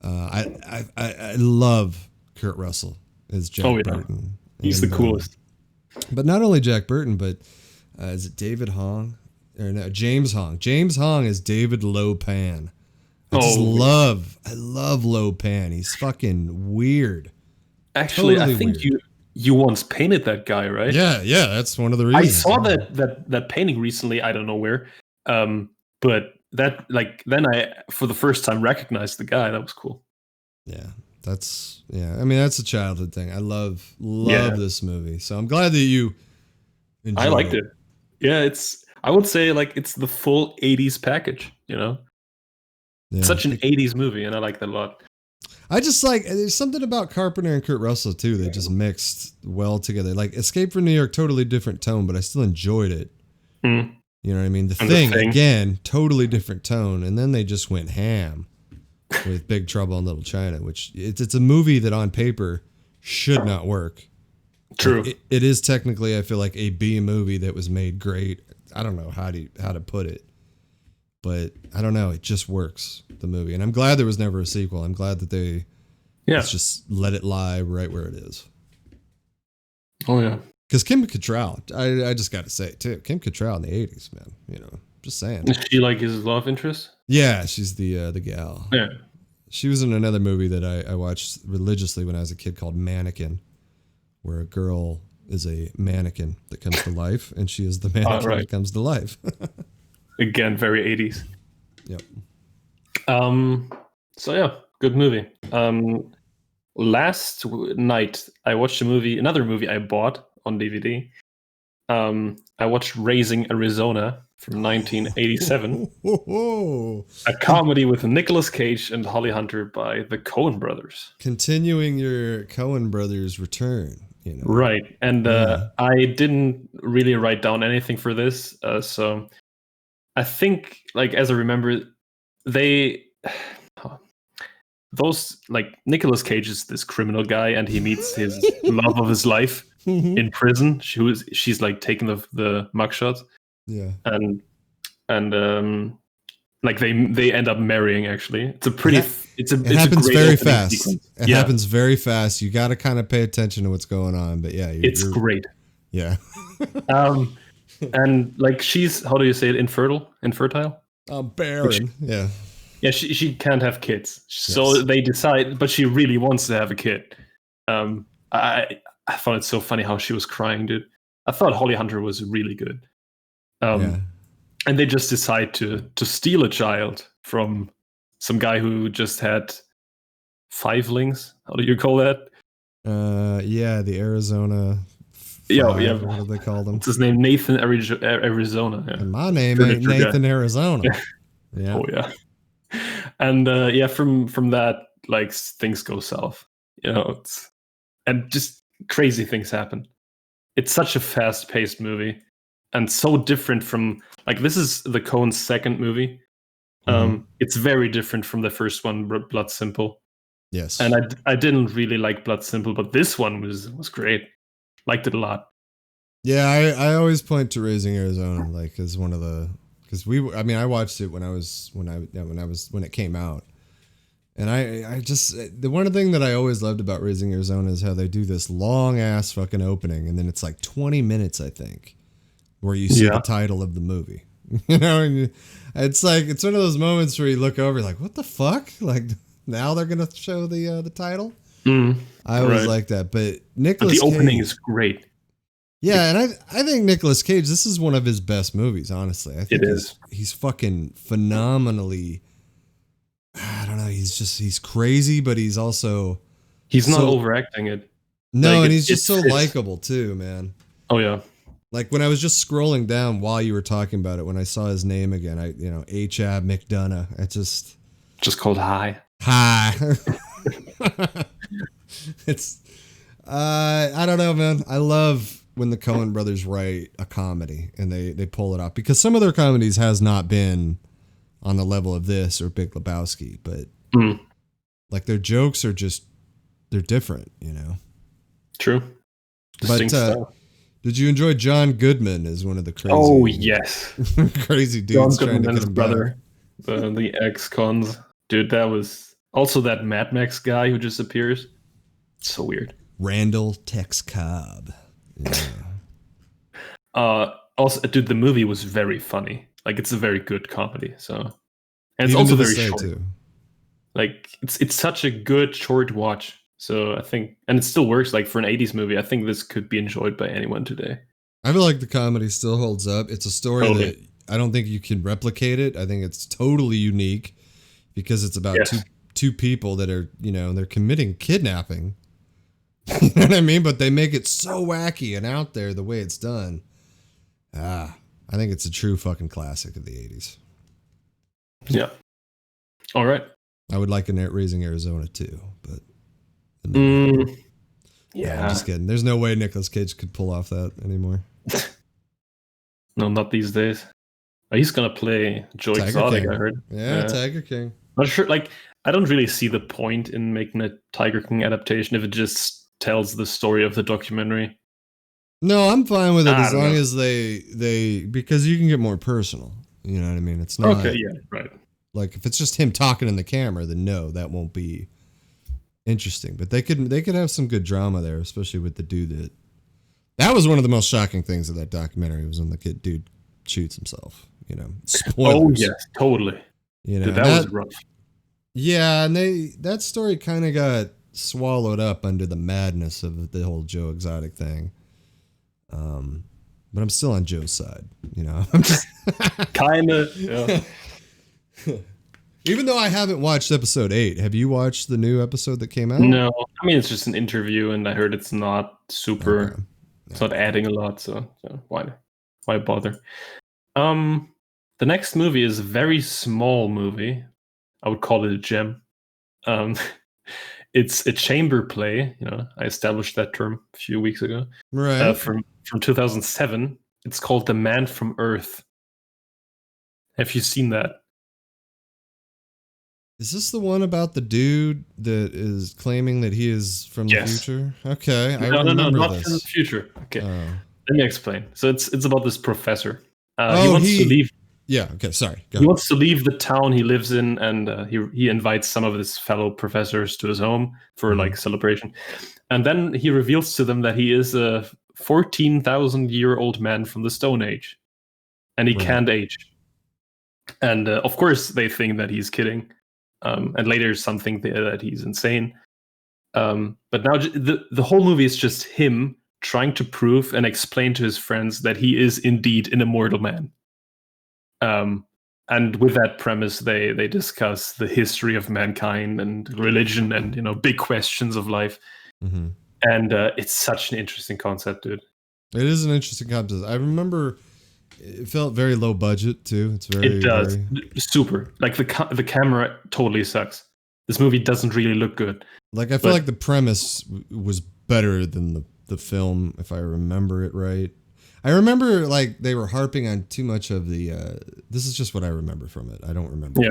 I love Kurt Russell as Jack Burton. He's the coolest. But not only Jack Burton, but is it David Hong or no, James Hong? James Hong is David Lopan. I love Lopan. He's fucking weird. Actually, totally I think weird. You once painted that guy, right? Yeah, that's one of the reasons. I saw that painting recently. I don't know where, but then I for the first time recognized the guy. That was cool. Yeah, I mean, that's a childhood thing. I love this movie, so I'm glad that you enjoyed it. I liked it. Yeah, I would say it's the full '80s package. Such an '80s movie, and I like that a lot. I just there's something about Carpenter and Kurt Russell too. They just mixed well together. Like Escape from New York, totally different tone, but I still enjoyed it. Mm. You know what I mean? The thing again, totally different tone, and then they just went ham with Big Trouble in Little China, which it's a movie that on paper should not work. True. It is technically, I feel like, a B movie that was made great. I don't know how to put it. But I don't know. It just works, the movie. And I'm glad there was never a sequel. I'm glad that they just let it lie right where it is. Oh, yeah. Because Kim Cattrall, I just got to say it, too. Kim Cattrall in the 80s, man. Just saying. Is she like his love interest? Yeah, she's the gal. Yeah. She was in another movie that I watched religiously when I was a kid called Mannequin, where a girl is a mannequin that comes to life, and she is the mannequin that comes to life. Again, very 80s. Yep. So yeah, good movie. Last night I watched another movie I bought on DVD. I watched Raising Arizona from 1987. A comedy with Nicolas Cage and Holly Hunter by the Coen brothers. Continuing your Coen brothers return. Right. And I didn't really write down anything for this. So I think, as I remember, Nicolas Cage is this criminal guy, and he meets his love of his life in prison. She's taking the mugshots. Yeah. And they end up marrying. Actually, it's a pretty. It happens very fast. It happens very fast. You got to kind of pay attention to what's going on. But yeah, it's great. Yeah. Um, and like she's, how do you say it, infertile? Which, Barren. Yeah. yeah, she can't have kids. So Yes. they decide, but she really wants to have a kid. Um, I found it so funny how she was crying, dude. I thought Holly Hunter was really good. Yeah. And they just decide to steal a child from some guy who just had fivelings. How do you call that? Yeah, the Arizona Yeah, yeah. Five, or what do they call them? What's his name? Nathan, Arizona. Yeah. And my name ain't Furniture guy. Nathan Arizona. Yeah. Oh yeah. And yeah, from that, like things go south. You know, and just crazy things happen. It's such a fast-paced movie, and so different from, like, this is the Coen's second movie. It's very different from the first one, Blood Simple. Yes. And I didn't really like Blood Simple, but this one was great. Liked it a lot. Yeah, I always point to Raising Arizona like as one of the, because I watched it when it came out, and I just, the one thing that I always loved about Raising Arizona is how they do this long ass fucking opening, and then it's like 20 minutes, I think, where you see the title of the movie. You know, and it's like, it's one of those moments where you look over like, what the fuck? Like, now they're gonna show the title. I always like that, but Nicolas Cage, opening is great. Yeah, and I think Nicolas Cage, this is one of his best movies, honestly. I think he's fucking phenomenally, I don't know, he's crazy, but he's also, he's not overacting it. No, like, and he's just so likable too, man. Oh yeah. Like when I was just scrolling down while you were talking about it, when I saw his name again, H.Ab McDonough, I just called Hi. It's I don't know, man. I love when the Coen brothers write a comedy and they pull it off, because some of their comedies has not been on the level of this or Big Lebowski, but like their jokes are just, they're different, you know. True. Distinct style. Did you enjoy John Goodman as one of the crazy? Oh yes, crazy dudes John trying to get him brother, the ex-cons dude. That was also that Mad Max guy who just appears. So weird. Randall Tex Cobb. Yeah. Also, dude, the movie was very funny. Like, it's a very good comedy. So, and it's Even also to very this day, short. too. Like, it's such a good short watch. So I think, and it still works. Like for an '80s movie, I think this could be enjoyed by anyone today. I feel like the comedy still holds up. It's a story that I don't think you can replicate it. I think it's totally unique because it's about two people that are, they're committing kidnapping. You know what I mean? But they make it so wacky and out there the way it's done. I think it's a true fucking classic of the 80s. Yeah. All right. I would like a Raising Arizona too, but yeah, I'm just kidding. There's no way Nicolas Cage could pull off that anymore. No, not these days. He's gonna play Joe Exotic, I heard. Yeah, Tiger King. Not sure. Like, I don't really see the point in making a Tiger King adaptation if it just tells the story of the documentary. No, I'm fine with it as long as they because you can get more personal. You know what I mean? It's not okay. Yeah, right. Like if it's just him talking in the camera, then no, that won't be interesting. But they could have some good drama there, especially with the dude that was one of the most shocking things of that documentary was when the dude shoots himself. Spoilers. Oh yes, totally. Dude, that was rough. Yeah, and that story kind of got swallowed up under the madness of the whole Joe Exotic thing. But I'm still on Joe's side. I'm just kind of. Yeah. Even though I haven't watched episode 8, have you watched the new episode that came out? No, I mean it's just an interview, and I heard it's not super. Okay. It's not adding a lot, so why bother? The next movie is a very small movie. I would call it a gem. It's a chamber play. I established that term a few weeks ago. Right. From 2007. It's called The Man from Earth. Have you seen that? Is this the one about the dude that is claiming that he is from the future? Okay, no, not from the future. Okay, let me explain. So it's about this professor. He wants to leave. Yeah. Okay. Sorry. He wants to leave the town he lives in, and he invites some of his fellow professors to his home for like celebration. And then he reveals to them that he is a 14,000-year-old man from the Stone Age, and he Right. can't age. And of course, they think that he's kidding, and later some think that he's insane. But now the whole movie is just him trying to prove and explain to his friends that he is indeed an immortal man. And with that premise, they discuss the history of mankind and religion and big questions of life. Mm-hmm. And it's such an interesting concept, dude. It is an interesting concept. I remember it felt very low budget too. It's very. It does very, super. Like the camera totally sucks. This movie doesn't really look good. like I feel like the premise was better than the film, if I remember it right. I remember like they were harping on too much of the. This is just what I remember from it. I don't remember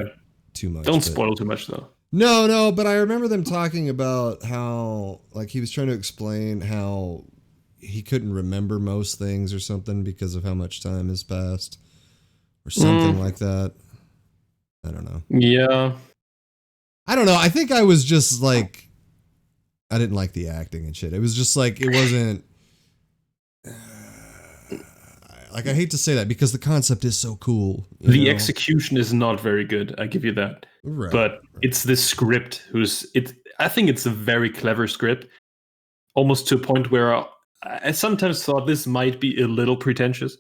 too much. Don't spoil too much though. No, but I remember them talking about how like he was trying to explain how he couldn't remember most things or something because of how much time has passed or something like that. I don't know. Yeah. I don't know. I think I was just like, I didn't like the acting and shit. It was just like, it wasn't like, I hate to say that because the concept is so cool. The execution is not very good. I give you that. Right. But it's the script I think it's a very clever script, almost to a point where I sometimes thought this might be a little pretentious.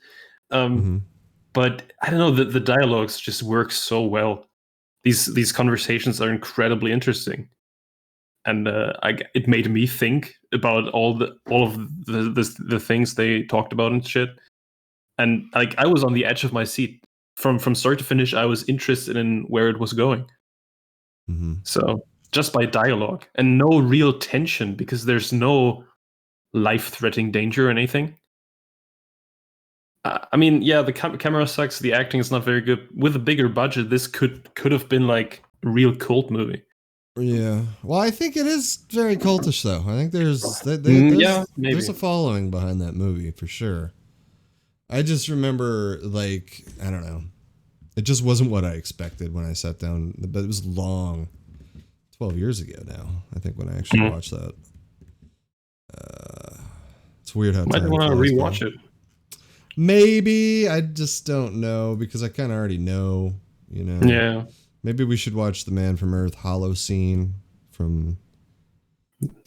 But I don't know, the dialogues just work so well. These conversations are incredibly interesting, and it made me think about all of the things they talked about and shit. And like I was on the edge of my seat from start to finish. I was interested in where it was going. So just by dialogue and no real tension because there's no life-threatening danger or anything. I mean, yeah, the camera sucks. The acting is not very good. With a bigger budget, this could have been like a real cult movie. Yeah. Well, I think it is very cultish, though. I think there's a following behind that movie for sure. I just remember, like, I don't know. It just wasn't what I expected when I sat down, but it was long. 12 years ago now, I think, when I actually watched that. It's weird how might want to rewatch it. Maybe. I just don't know because I kind of already know, Yeah. Maybe we should watch The Man from Earth Hollow Scene from...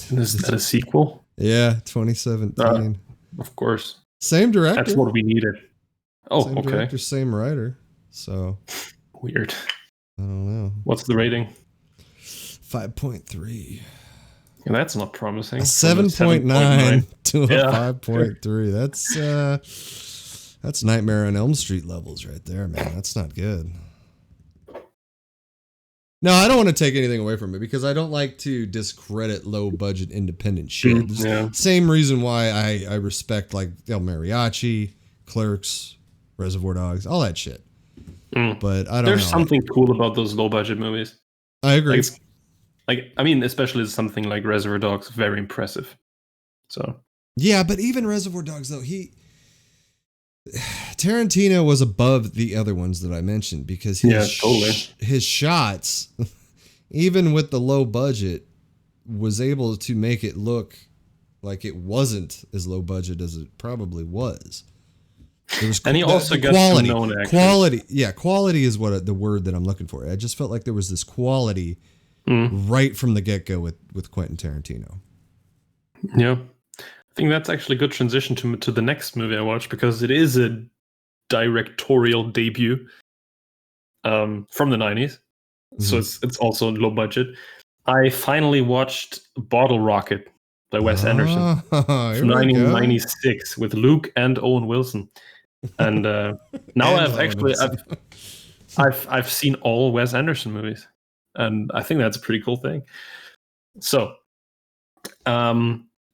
Is that a sequel? Yeah, 2017. Of course. Same director. That's what we needed. Oh, same okay. Director, same writer. So... Weird. I don't know. What's the rating? 5.3. And that's not promising. 7.9 to a 5.3. That's Nightmare on Elm Street levels right there, man. That's not good. No, I don't want to take anything away from it because I don't like to discredit low budget independent shit. Same reason why I respect like El Mariachi, Clerks, Reservoir Dogs, all that shit. But I don't know. There's something cool about those low budget movies. I agree. I mean, especially something like Reservoir Dogs, very impressive. So yeah, but even Reservoir Dogs though, Tarantino was above the other ones that I mentioned because his shots, even with the low budget, was able to make it look like it wasn't as low budget as it probably was. And he also got some known actors. Quality. Yeah, quality is the word that I'm looking for. I just felt like there was this quality right from the get-go with Quentin Tarantino. Yeah. I think that's actually a good transition to the next movie I watched because it is a directorial debut from the 90s. So it's also low budget. I finally watched Bottle Rocket by Wes Anderson from 1996 with Luke and Owen Wilson. And now I've seen all Wes Anderson movies, and I think that's a pretty cool thing. So,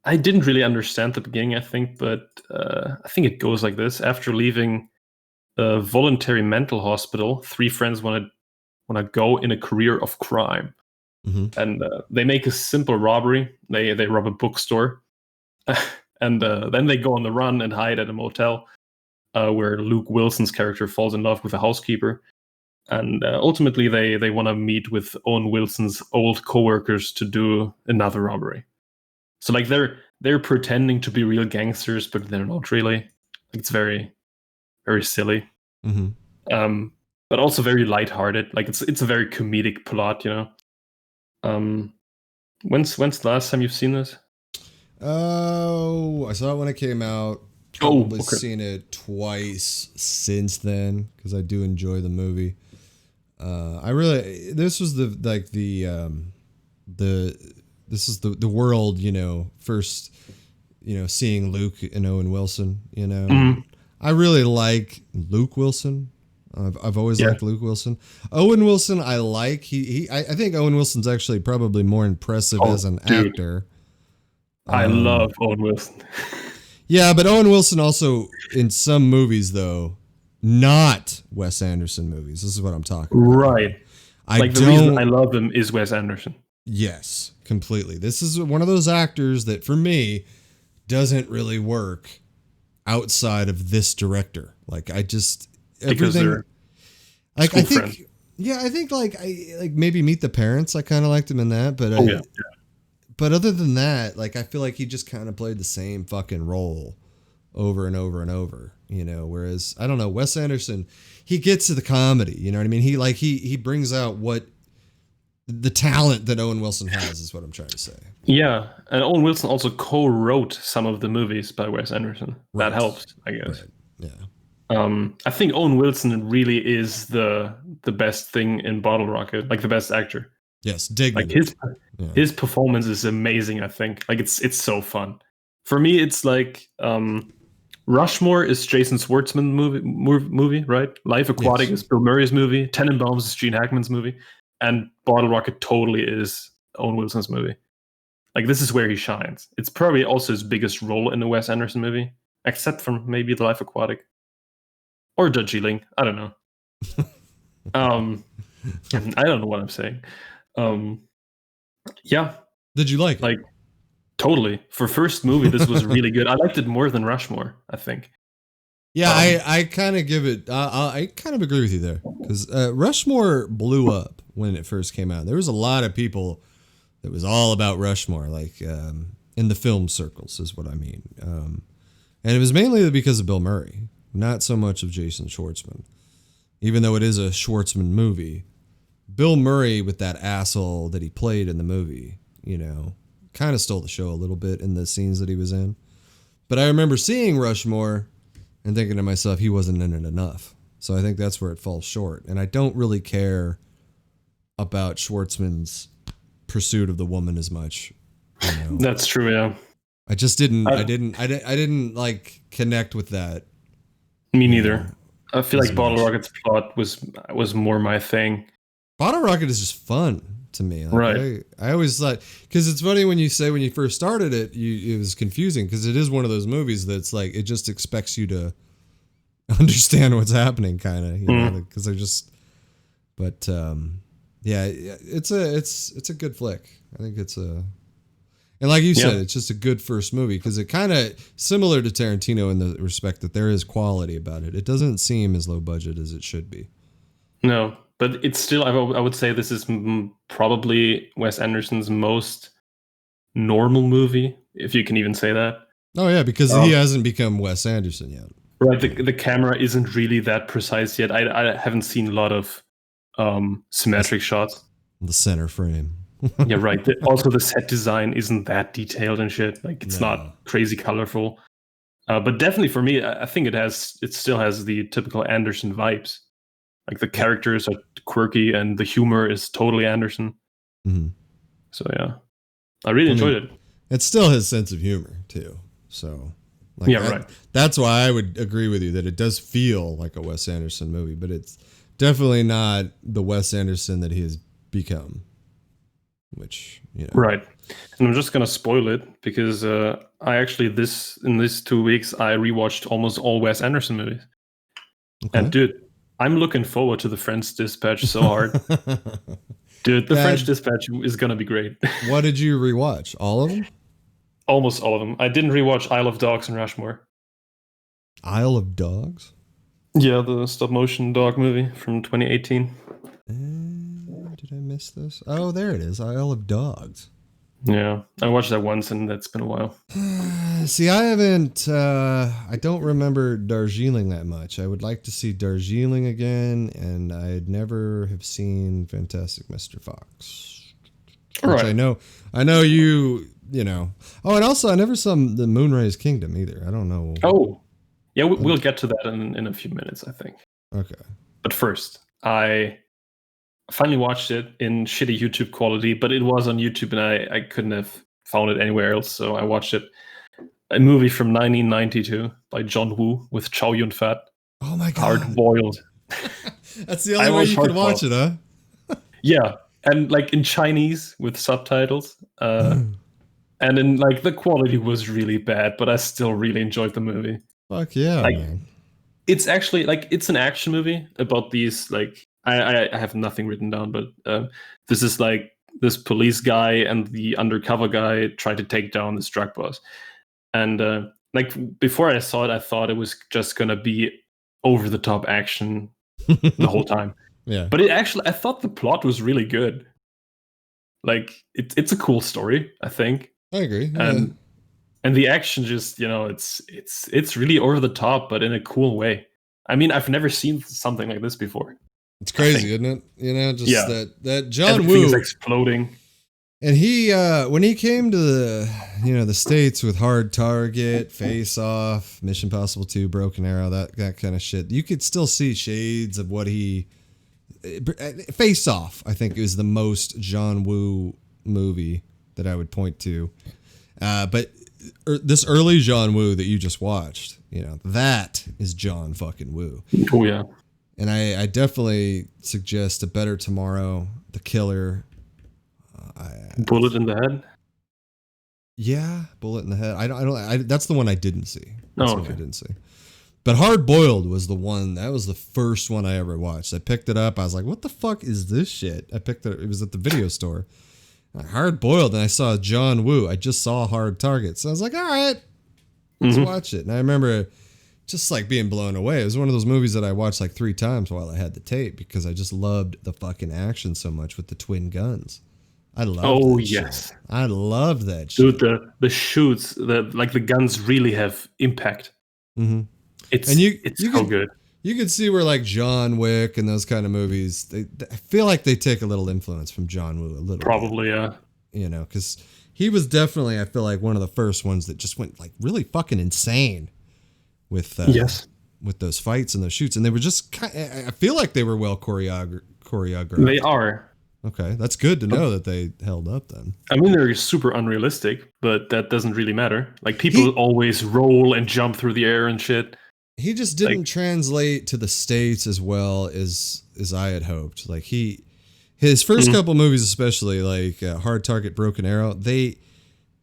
I didn't really understand the beginning, I think, but I think it goes like this: after leaving a voluntary mental hospital, three friends want to go in a career of crime, and they make a simple robbery. They rob a bookstore, and then they go on the run and hide at a motel. Where Luke Wilson's character falls in love with a housekeeper. And ultimately, they want to meet with Owen Wilson's old coworkers to do another robbery. So like they're they're pretending to be real gangsters, but they're not really. Like, it's very, very silly. Mm-hmm. But also very lighthearted. Like it's a very comedic plot, you know. When's the last time you've seen this? Oh, I saw it when it came out. Oh, Probably okay. seen it twice since then because I do enjoy the movie. This was the this is the world, you know, first, you know, seeing Luke and Owen Wilson, you know. Mhm. I really like Luke Wilson. I've always Yeah. liked Luke Wilson. Owen Wilson, I like. I think Owen Wilson's actually probably more impressive Oh, as an dude. actor. I love Owen Wilson. Yeah, but Owen Wilson also in some movies though, not Wes Anderson movies. This is what I'm talking about. Right. I Like, the don't. reason I love him is Wes Anderson. Yes, completely. This is one of those actors that for me doesn't really work outside of this director. Like I just Because everything. they're Like school I think, friends. yeah, I think I like maybe Meet the Parents. I kind of liked him in that, but Oh yeah. but other than that, like I feel like he just kind of played the same fucking role over and over and over. You know, whereas I don't know, Wes Anderson, he gets to the comedy. You know what I mean? He brings out what the talent that Owen Wilson has is what I'm trying to say. Yeah, and Owen Wilson also co-wrote some of the movies by Wes Anderson. That Right. helps, I guess. Right. Yeah. I think Owen Wilson really is the best thing in Bottle Rocket, like the best actor. Yes. Dignan. Like Yeah. his performance is amazing. I think like it's so fun. For me, it's like Rushmore is Jason Schwartzman movie, right? Life Aquatic Yes. is Bill Murray's movie. Tenenbaums is Gene Hackman's movie, and Bottle Rocket totally is Owen Wilson's movie. Like, this is where he shines. It's probably also his biggest role in a Wes Anderson movie, except for maybe The Life Aquatic or Darjeeling. I don't know. I don't know what I'm saying. Yeah, Did you like it? like totally. For first movie, this was really good. I liked it more than Rushmore, I think. Yeah, I kind of give it. I kind of agree with you there because Rushmore blew up when it first came out. There was a lot of people that was all about Rushmore, like in the film circles, is what I mean. And it was mainly because of Bill Murray, not so much of Jason Schwartzman. Even though it is a Schwartzman movie, Bill Murray with that asshole that he played in the movie, you know, kind of stole the show a little bit in the scenes that he was in. But I remember seeing Rushmore and thinking to myself, he wasn't in it enough. So I think that's where it falls short. And I don't really care about Schwartzman's pursuit of the woman as much. You know? That's true, yeah. I just didn't. I didn't like connect with that. Me neither. I feel as like Bottle much. Rocket's plot was more my thing. Bottle Rocket is just fun to me. Like, Right. I always thought, because it's funny when you say when you first started it, it was confusing because it is one of those movies that's like it just expects you to understand what's happening, kind of, you know, because they're just. But yeah, it's a good flick. I think it's a. And like you said, it's just a good first movie because it kind of similar to Tarantino in the respect that there is quality about it. It doesn't seem as low budget as it should be. No, but it's still, I would say this is probably Wes Anderson's most normal movie, if you can even say that. Oh yeah, because he hasn't become Wes Anderson yet. Right, the camera isn't really that precise yet. I haven't seen a lot of symmetric shots. The center frame. Yeah, right. Also, the set design isn't that detailed and shit. Like, it's not crazy colorful. But definitely for me, I think it still has the typical Anderson vibes. Like, the characters are quirky and the humor is totally Anderson. Mm-hmm. So yeah, I really enjoyed it. It's still his sense of humor too. So like, yeah, right. That's why I would agree with you that it does feel like a Wes Anderson movie, but it's definitely not the Wes Anderson that he has become. Which, you know. Right. And I'm just gonna spoil it because I actually in these 2 weeks I rewatched almost all Wes Anderson movies. Okay. And dude, I'm looking forward to The French Dispatch so hard. Dude, The French Dispatch is gonna be great. What did you rewatch? All of them? Almost all of them. I didn't rewatch Isle of Dogs and Rushmore. Isle of Dogs? Yeah, the stop motion dog movie from 2018. Did I miss this? Oh, there it is. Isle of Dogs. Yeah, I watched that once, and that's been a while. See, I haven't. I don't remember Darjeeling that much. I would like to see Darjeeling again, and I'd never have seen Fantastic Mr. Fox, All which right. I know you. You know. Oh, and also I never saw the Moonrise Kingdom either. I don't know. Oh, yeah, we'll get to that in a few minutes, I think. Okay. But first, I finally watched it in shitty YouTube quality, but it was on YouTube, and I couldn't have found it anywhere else, so I watched it. A movie from 1992 by John Woo with Chow Yun-fat. Oh my god. Hard Boiled. That's the only way you could watch it, huh? Yeah, and like in Chinese with subtitles. And then like the quality was really bad, but I still really enjoyed the movie. Fuck yeah, like, man. It's actually like it's an action movie about these like I have nothing written down, but this is like this police guy and the undercover guy try to take down this drug boss. And like before I saw it, I thought it was just gonna be over the top action the whole time. Yeah. But I thought the plot was really good. Like it's a cool story, I think. I agree. And the action just, it's really over the top, but in a cool way. I mean, I've never seen something like this before. It's crazy, isn't it? You know, just that John Everything's Woo exploding. And he when he came to the States with Hard Target, Face Off, Mission Impossible 2, Broken Arrow, that kind of shit, you could still see shades of what he Face Off, I think, is the most John Woo movie that I would point to. But this early John Woo that you just watched, that is John fucking Woo. Oh yeah. And I definitely suggest A Better Tomorrow, The Killer. Bullet in the Head. Yeah, Bullet in the Head. I don't. That's the one I didn't see. That's the one I didn't see. But Hard Boiled was the one. That was the first one I ever watched. I picked it up. I was like, "What the fuck is this shit?" I picked it. It was at the video store. Hard Boiled, and I saw John Woo. I just saw Hard Target, so I was like, "All right, let's watch it." And I remember just like being blown away. It was one of those movies that I watched like 3 times while I had the tape because I just loved the fucking action so much with the twin guns. I love that yes. shit. I love that shit. Dude, the shoots, the guns really have impact. Mm-hmm. It's so good. You could see where like John Wick and those kind of movies, I feel like they take a little influence from John Woo a little Probably, bit. Yeah. Because he was definitely, I feel like, one of the first ones that just went like really fucking insane with with those fights and those shoots. And they were just I feel like they were well choreographed. They are. Okay, that's good to know that they held up then. I mean, they're super unrealistic, but that doesn't really matter. Like, people always roll and jump through the air and shit. He just didn't translate to the States as well as I had hoped. Like, his first couple movies, especially, like Hard Target, Broken Arrow, they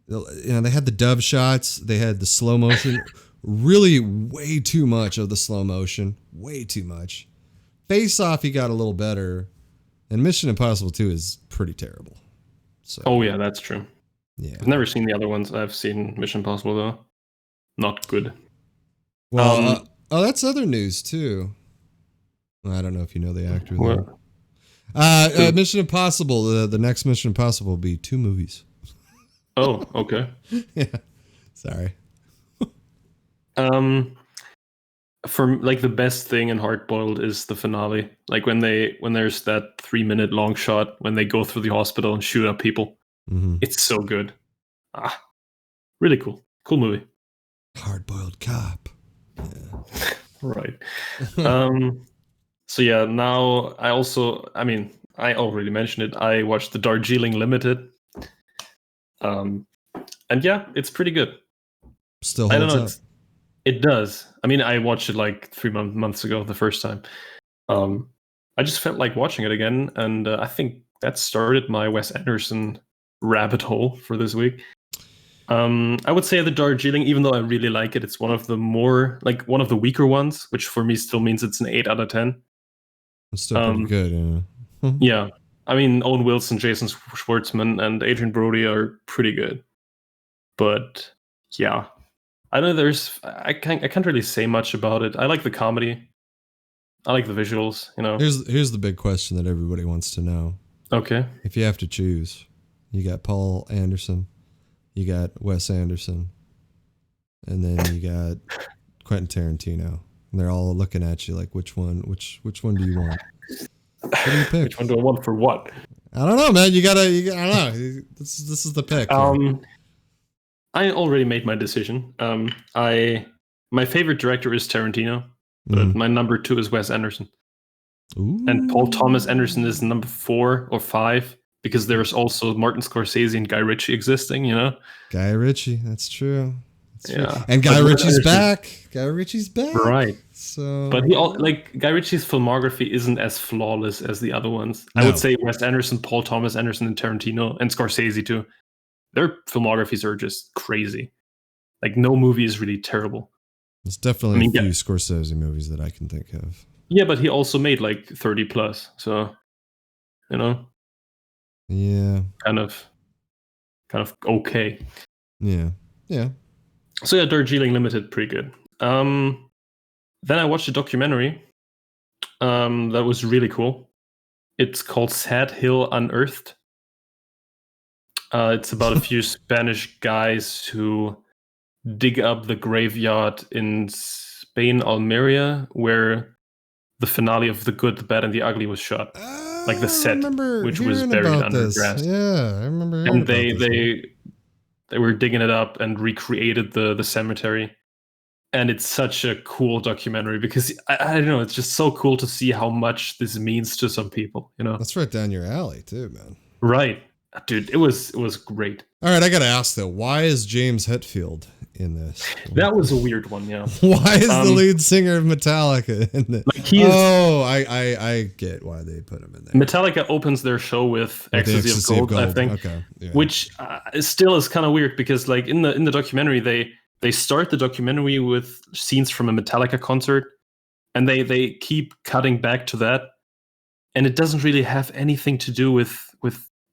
had the dove shots, they had the slow motion, really way too much of the slow motion, way too much. Face Off, he got a little better. And Mission Impossible 2 is pretty terrible. So. Oh, yeah, that's true. Yeah. I've never seen the other ones. I've seen Mission Impossible, though. Not good. Well, that's other news, too. I don't know if you know the actor there. Mission Impossible, the next Mission Impossible will be 2 movies. Oh, okay. Yeah. Sorry. For like the best thing in Hard Boiled is the finale. Like when there's that 3-minute long shot when they go through the hospital and shoot up people. Mm-hmm. It's so good. Really cool. Cool movie. Hard Boiled Cop. Yeah. Right. So yeah, now I already mentioned it. I watched the Darjeeling Limited. And yeah, it's pretty good. Still holds up. It does. I mean, I watched it like 3 months ago, the first time. I just felt like watching it again, and I think that started my Wes Anderson rabbit hole for this week. I would say the Darjeeling, even though I really like it, it's one of the weaker ones, which for me still means it's an 8 out of 10. It's still pretty good, yeah. Yeah. I mean, Owen Wilson, Jason Schwartzman, and Adrian Brody are pretty good. But yeah. I know I can't really say much about it. I like the comedy. I like the visuals, Here's the big question that everybody wants to know. Okay. If you have to choose, You got Paul Anderson. You got Wes Anderson. And then you got Quentin Tarantino. And they're all looking at you like, which one do you want? What do you pick? Which one do I want for what? I don't know, man. I don't know. This is the pick. I already made my decision. My favorite director is Tarantino, but my number 2 is Wes Anderson. Ooh. And Paul Thomas Anderson is number 4 or 5 because there's also Martin Scorsese and Guy Ritchie existing, you know? Guy Ritchie, that's true. Yeah. And Guy Ritchie's back. Guy Ritchie's back. Right. So, but Guy Ritchie's filmography isn't as flawless as the other ones. No. I would say Wes Anderson, Paul Thomas Anderson, and Tarantino, and Scorsese too. Their filmographies are just crazy. Like no movie is really terrible. There's definitely a few Scorsese movies that I can think of. Yeah, but he also made like 30 plus. So, you know. Yeah. Kind of okay. Yeah. Yeah. So yeah, Darjeeling Limited, pretty good. Then I watched a documentary that was really cool. It's called Sad Hill Unearthed. It's about a few Spanish guys who dig up the graveyard in Spain, Almeria, where the finale of The Good, the Bad, and the Ugly was shot. Like the set, which was buried under grass. Yeah, I remember. And they were digging it up and recreated the cemetery. And it's such a cool documentary because I don't know, it's just so cool to see how much this means to some people, you know. That's right down your alley too, man. Right. Dude, it was great. All right, I got to ask though, why is James Hetfield in this? That was a weird one, yeah. Why is the lead singer of Metallica in this? Like I get why they put him in there. Metallica opens their show with Ecstasy of Gold, I think. Okay. Yeah. Which still is kind of weird because like in the documentary they start the documentary with scenes from a Metallica concert and they keep cutting back to that, and it doesn't really have anything to do with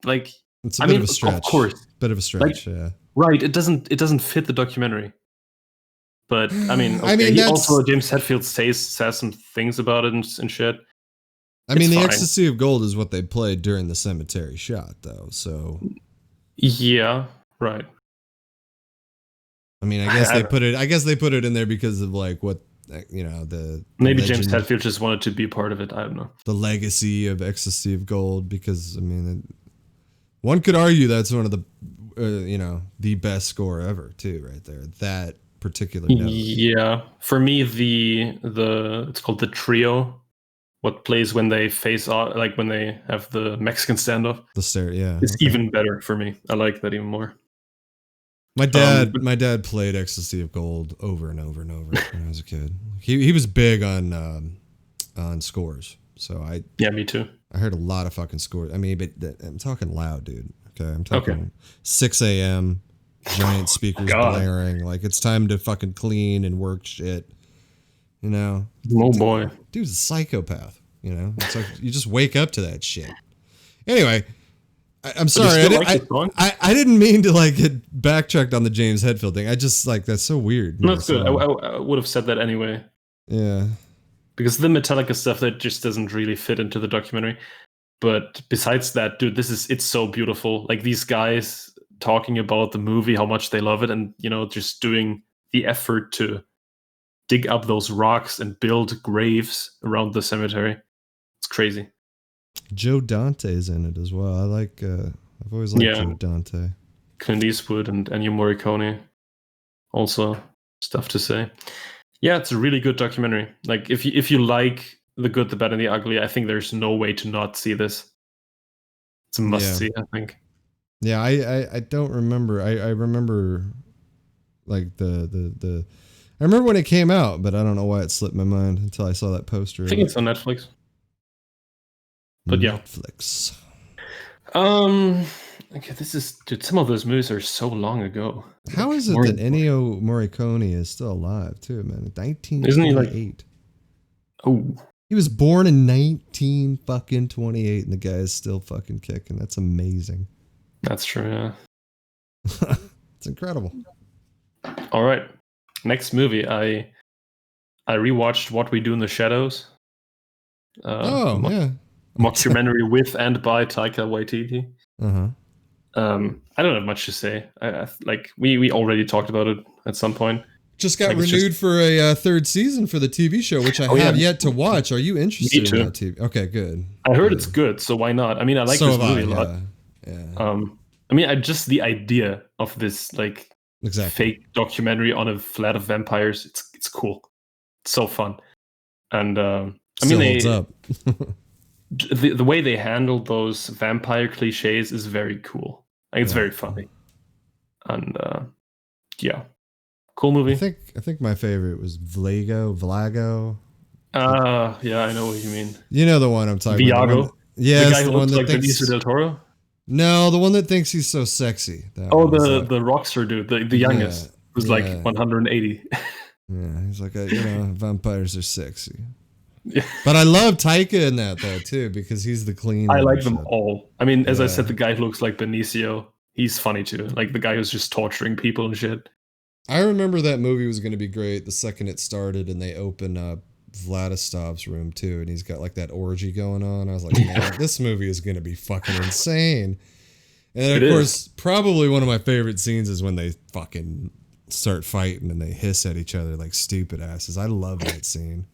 like, it's a bit of a stretch. Of course. Bit of a stretch, yeah. Right. It doesn't fit the documentary. But I mean, he also James Hetfield says some things about it and shit. I mean, the Ecstasy of Gold is what they played during the cemetery shot, though. So yeah, right. I mean, I guess they put it in there because of like what, you know, maybe James Hetfield just wanted to be part of it. I don't know. The legacy of Ecstasy of Gold, because I mean, one could argue that's one of the the best score ever too, right there. That particular note. Yeah, for me, it's called the trio. What plays when they face off, like when they have the Mexican standoff. It's even better for me. I like that even more. My dad played Ecstasy of Gold over and over and over when I was a kid. He was big on scores. So me too. I heard a lot of fucking scores. I mean, but I'm talking loud, dude. Okay, I'm talking 6 a.m. giant speakers blaring. Like it's time to fucking clean and work shit. You know? Oh boy, dude's a psychopath. You know, it's like you just wake up to that shit. Anyway. I'm sorry. I didn't mean to like get backtracked on the James Hetfield thing. I just like that's so weird. No, that's good. I would have said that anyway. Yeah. Because the Metallica stuff that just doesn't really fit into the documentary. But besides that, dude, it's so beautiful. Like these guys talking about the movie, how much they love it, and you know, just doing the effort to dig up those rocks and build graves around the cemetery. It's crazy. Joe Dante's in it as well. I've always liked Joe Dante. Clint Eastwood and Ennio Morricone. Also stuff to say. Yeah, it's a really good documentary. Like if you like The Good, the Bad, and the Ugly, I think there's no way to not see this. It's a must see, I think. Yeah, I don't remember. I remember like the I remember when it came out, but I don't know why it slipped my mind until I saw that poster. I think it's on Netflix. But yeah. Netflix. Okay, dude, some of those movies are so long ago. How is it that Ennio Morricone is still alive too, man? 1928. Isn't he like? Oh. He was born in 1928 and the guy is still fucking kicking. That's amazing. That's true, yeah. It's incredible. All right. Next movie, I rewatched What We Do in the Shadows. Yeah. Mockumentary with and by Taika Waititi. Uh-huh. I don't have much to say. Like we already talked about it at some point. Just got Like it's renewed just for a third season for the TV show, which I oh yeah, have yet to watch. Are you me interested in too. that TV? Okay, good. I heard it's Good. good, so why not? I mean, I like So this have I. movie a lot. Yeah. Yeah. I mean, I just the idea of this like Exactly. fake documentary on a flat of vampires. It's cool. It's so fun, and I mean, Still holds they up. the way they handle those vampire cliches is very cool. Like, it's Yeah. very funny, and yeah, cool I movie. think my favorite was Vlago. Yeah, I know what you mean. You know the one I'm talking about. The one Viago, that, the guy yes, who the one looks that like Benicio thinks del Toro. no, the one that thinks he's so sexy. That Oh, one is the rockster dude, the yeah, youngest, who's like yeah, 180. yeah. He's like, vampires are sexy. Yeah. But I love Taika in that though too because he's the clean I one. like them all. I mean, as I said, Yeah. the guy who looks like Benicio, he's funny too. Like the guy who's just torturing people and shit. I remember that movie was going to be great the second it started and they open up Vladislav's room too and he's got like that orgy going on. I was like, man, this movie is going to be fucking insane. And then, It of is. course, probably one of my favorite scenes is when they fucking start fighting and they hiss at each other like stupid asses. I love that scene.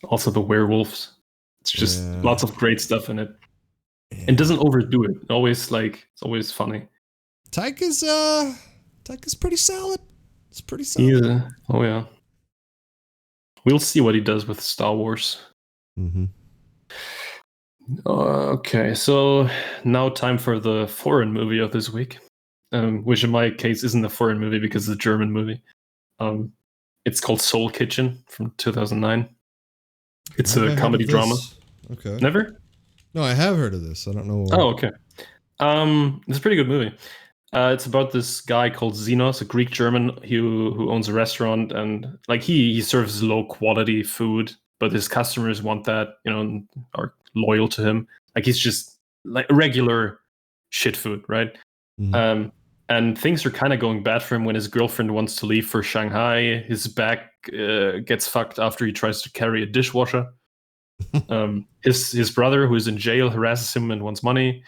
Also the werewolves. It's just Yeah. lots of great stuff in it. Yeah. And doesn't overdo it. Always like it's always funny. Taika's pretty solid. It's pretty solid. Yeah. Oh yeah. We'll see what he does with Star Wars. Mm-hmm. Okay, so now time for the foreign movie of this week, which in my case isn't a foreign movie because it's a German movie. It's called Soul Kitchen from 2009. It's Have I a heard comedy of drama. this? Okay. Never? No, I have heard of this. I don't know. Oh, okay. It's a pretty good movie. It's about this guy called Zenos, a Greek German who owns a restaurant, and like he serves low quality food, but his customers want that, and are loyal to him. Like he's just like regular shit food, right? Mhm. And things are kind of going bad for him when his girlfriend wants to leave for Shanghai. His back gets fucked after he tries to carry a dishwasher. His brother, who is in jail, harasses him and wants money.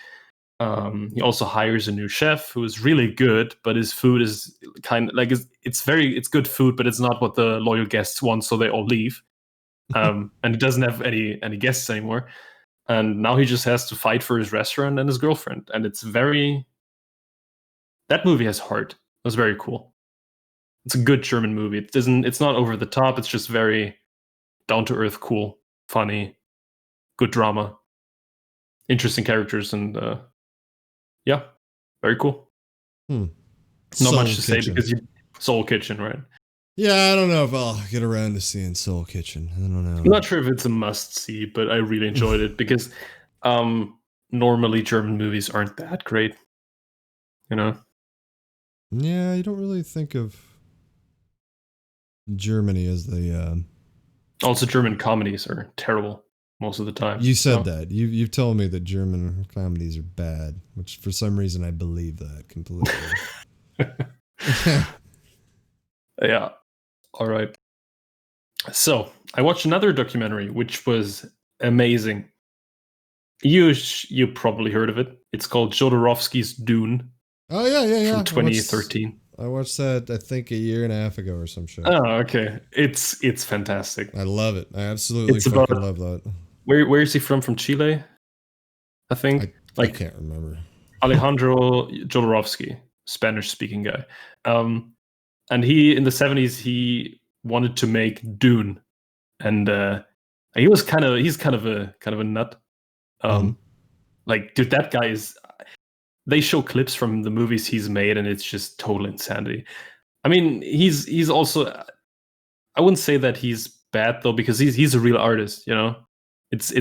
He also hires a new chef who is really good, but his food is kind of like it's good food, but it's not what the loyal guests want, so they all leave. And he doesn't have any guests anymore. And now he just has to fight for his restaurant and his girlfriend. And that movie has heart. It was very cool. It's a good German movie. It's not over the top. It's just very down to earth, cool, funny, good drama, interesting characters, and yeah, very cool. Not Soul much to say Kitchen. because Soul Kitchen, right? Yeah, I don't know if I'll get around to seeing Soul Kitchen. I don't know. I'm not sure if it's a must see, but I really enjoyed it because normally German movies aren't that great. Yeah, you don't really think of Germany as the. Also, German comedies are terrible most of the time. You said so. that. You've told me that German comedies are bad, which for some reason I believe that completely. Yeah. All right. So I watched another documentary, which was amazing. You probably heard of it. It's called Jodorowsky's Dune. Oh yeah. From 2013. I watched that I think a year and a half ago or some shit. Oh, okay. It's fantastic. I love it. I absolutely It's fucking about- love that. Where is he from? From Chile, I think. I can't remember. Alejandro Jodorowsky, Spanish-speaking guy. And he in the 70s he wanted to make Dune, and he's kind of a nut. Like, dude, that guy is. They show clips from the movies he's made, and it's just total insanity. I mean, he's also. I wouldn't say that he's bad though, because he's a real artist. It's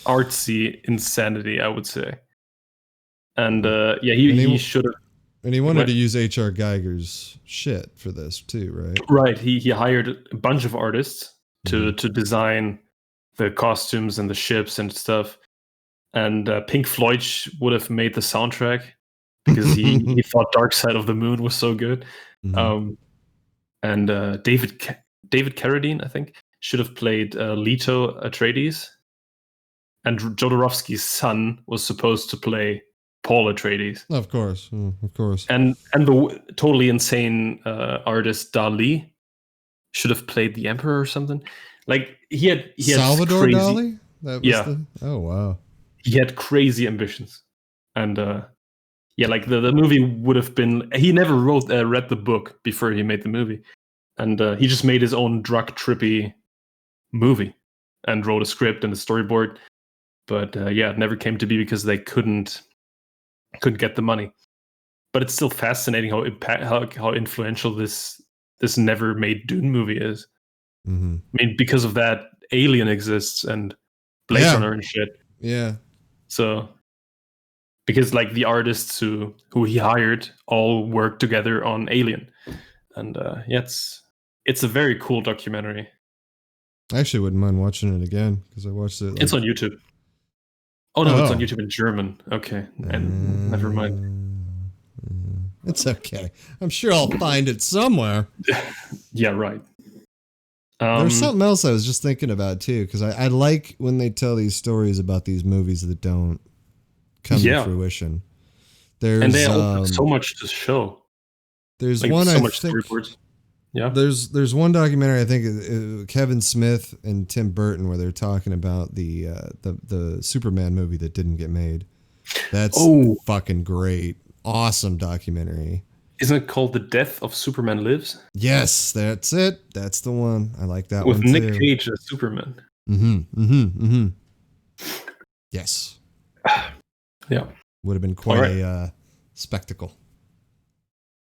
artsy insanity, I would say. And he should have. And he wanted to use H.R. Geiger's shit for this too, right? Right. He hired a bunch of artists to design the costumes and the ships and stuff. And Pink Floyd would have made the soundtrack because he thought Dark Side of the Moon was so good. And David Carradine, I think, should have played Leto Atreides. And Jodorowsky's son was supposed to play Paul Atreides, Of course, of course. and the totally insane artist Dali should have played the Emperor or something. Like he had Salvador crazy, Dali. That was yeah, Oh wow. he had crazy ambitions, and yeah, like the movie would have been. He never read the book before he made the movie, and he just made his own drug trippy movie and wrote a script and a storyboard. But yeah, it never came to be because they couldn't get the money. But it's still fascinating how influential this never made Dune movie is. Mm-hmm. I mean, because of that, Alien exists and Blade Runner and shit. Yeah. So because like the artists who he hired all worked together on Alien, and yeah, it's a very cool documentary. I actually wouldn't mind watching it again because I watched it. It's on YouTube. Oh no, it's on YouTube in German. Okay, and never mind. It's okay. I'm sure I'll find it somewhere. Yeah, right. There's something else I was just thinking about too, because I like when they tell these stories about these movies that don't come to fruition. And they have so much to show. There's like, one so I much think. Storyboards. Yeah. There's one documentary I think Kevin Smith and Tim Burton where they're talking about the Superman movie that didn't get made. That's fucking great. Awesome documentary. Isn't it called The Death of Superman Lives? Yes, that's it. That's the one. I like that with one Nick too. Cage as Superman. Yes. Yeah. Would have been quite a spectacle.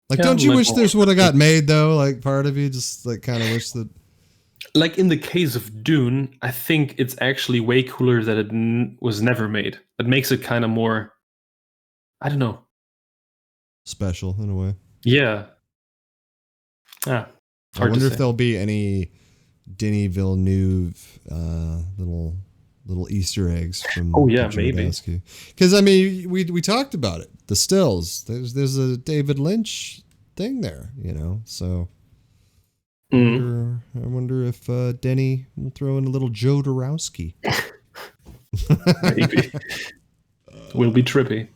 Like, don't you wish this would have got made though? Like, part of you just like kind of wish that. Like in the case of Dune, I think it's actually way cooler that it was never made. That makes it kind of more, I don't know, special in a way. Yeah. I wonder if there'll be any Denis Villeneuve little Easter eggs from. Oh yeah, maybe. Because I mean, we talked about it. The stills. There's a David Lynch thing there, you know. So I wonder if Denny will throw in a little Joe Dorowski. Maybe. Will be trippy.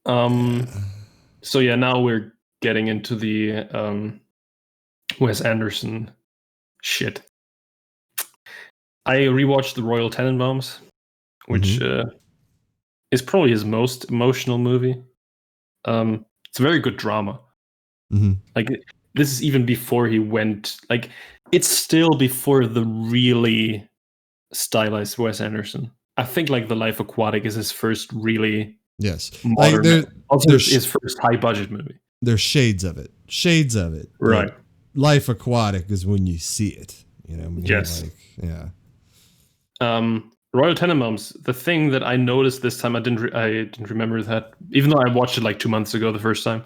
So yeah, now we're getting into the Wes Anderson shit. I rewatched The Royal Tenenbaums, which is probably his most emotional movie. It's a very good drama. Like this is even before he went. Like it's still before the really stylized Wes Anderson. I think like The Life Aquatic is his first really modern. Also, his first high budget movie. There's shades of it. Right. Life Aquatic is when you see it. You know. Yes. Yeah. Royal Tenenbaums. The thing that I noticed this time, I didn't remember that, even though I watched it like 2 months ago the first time.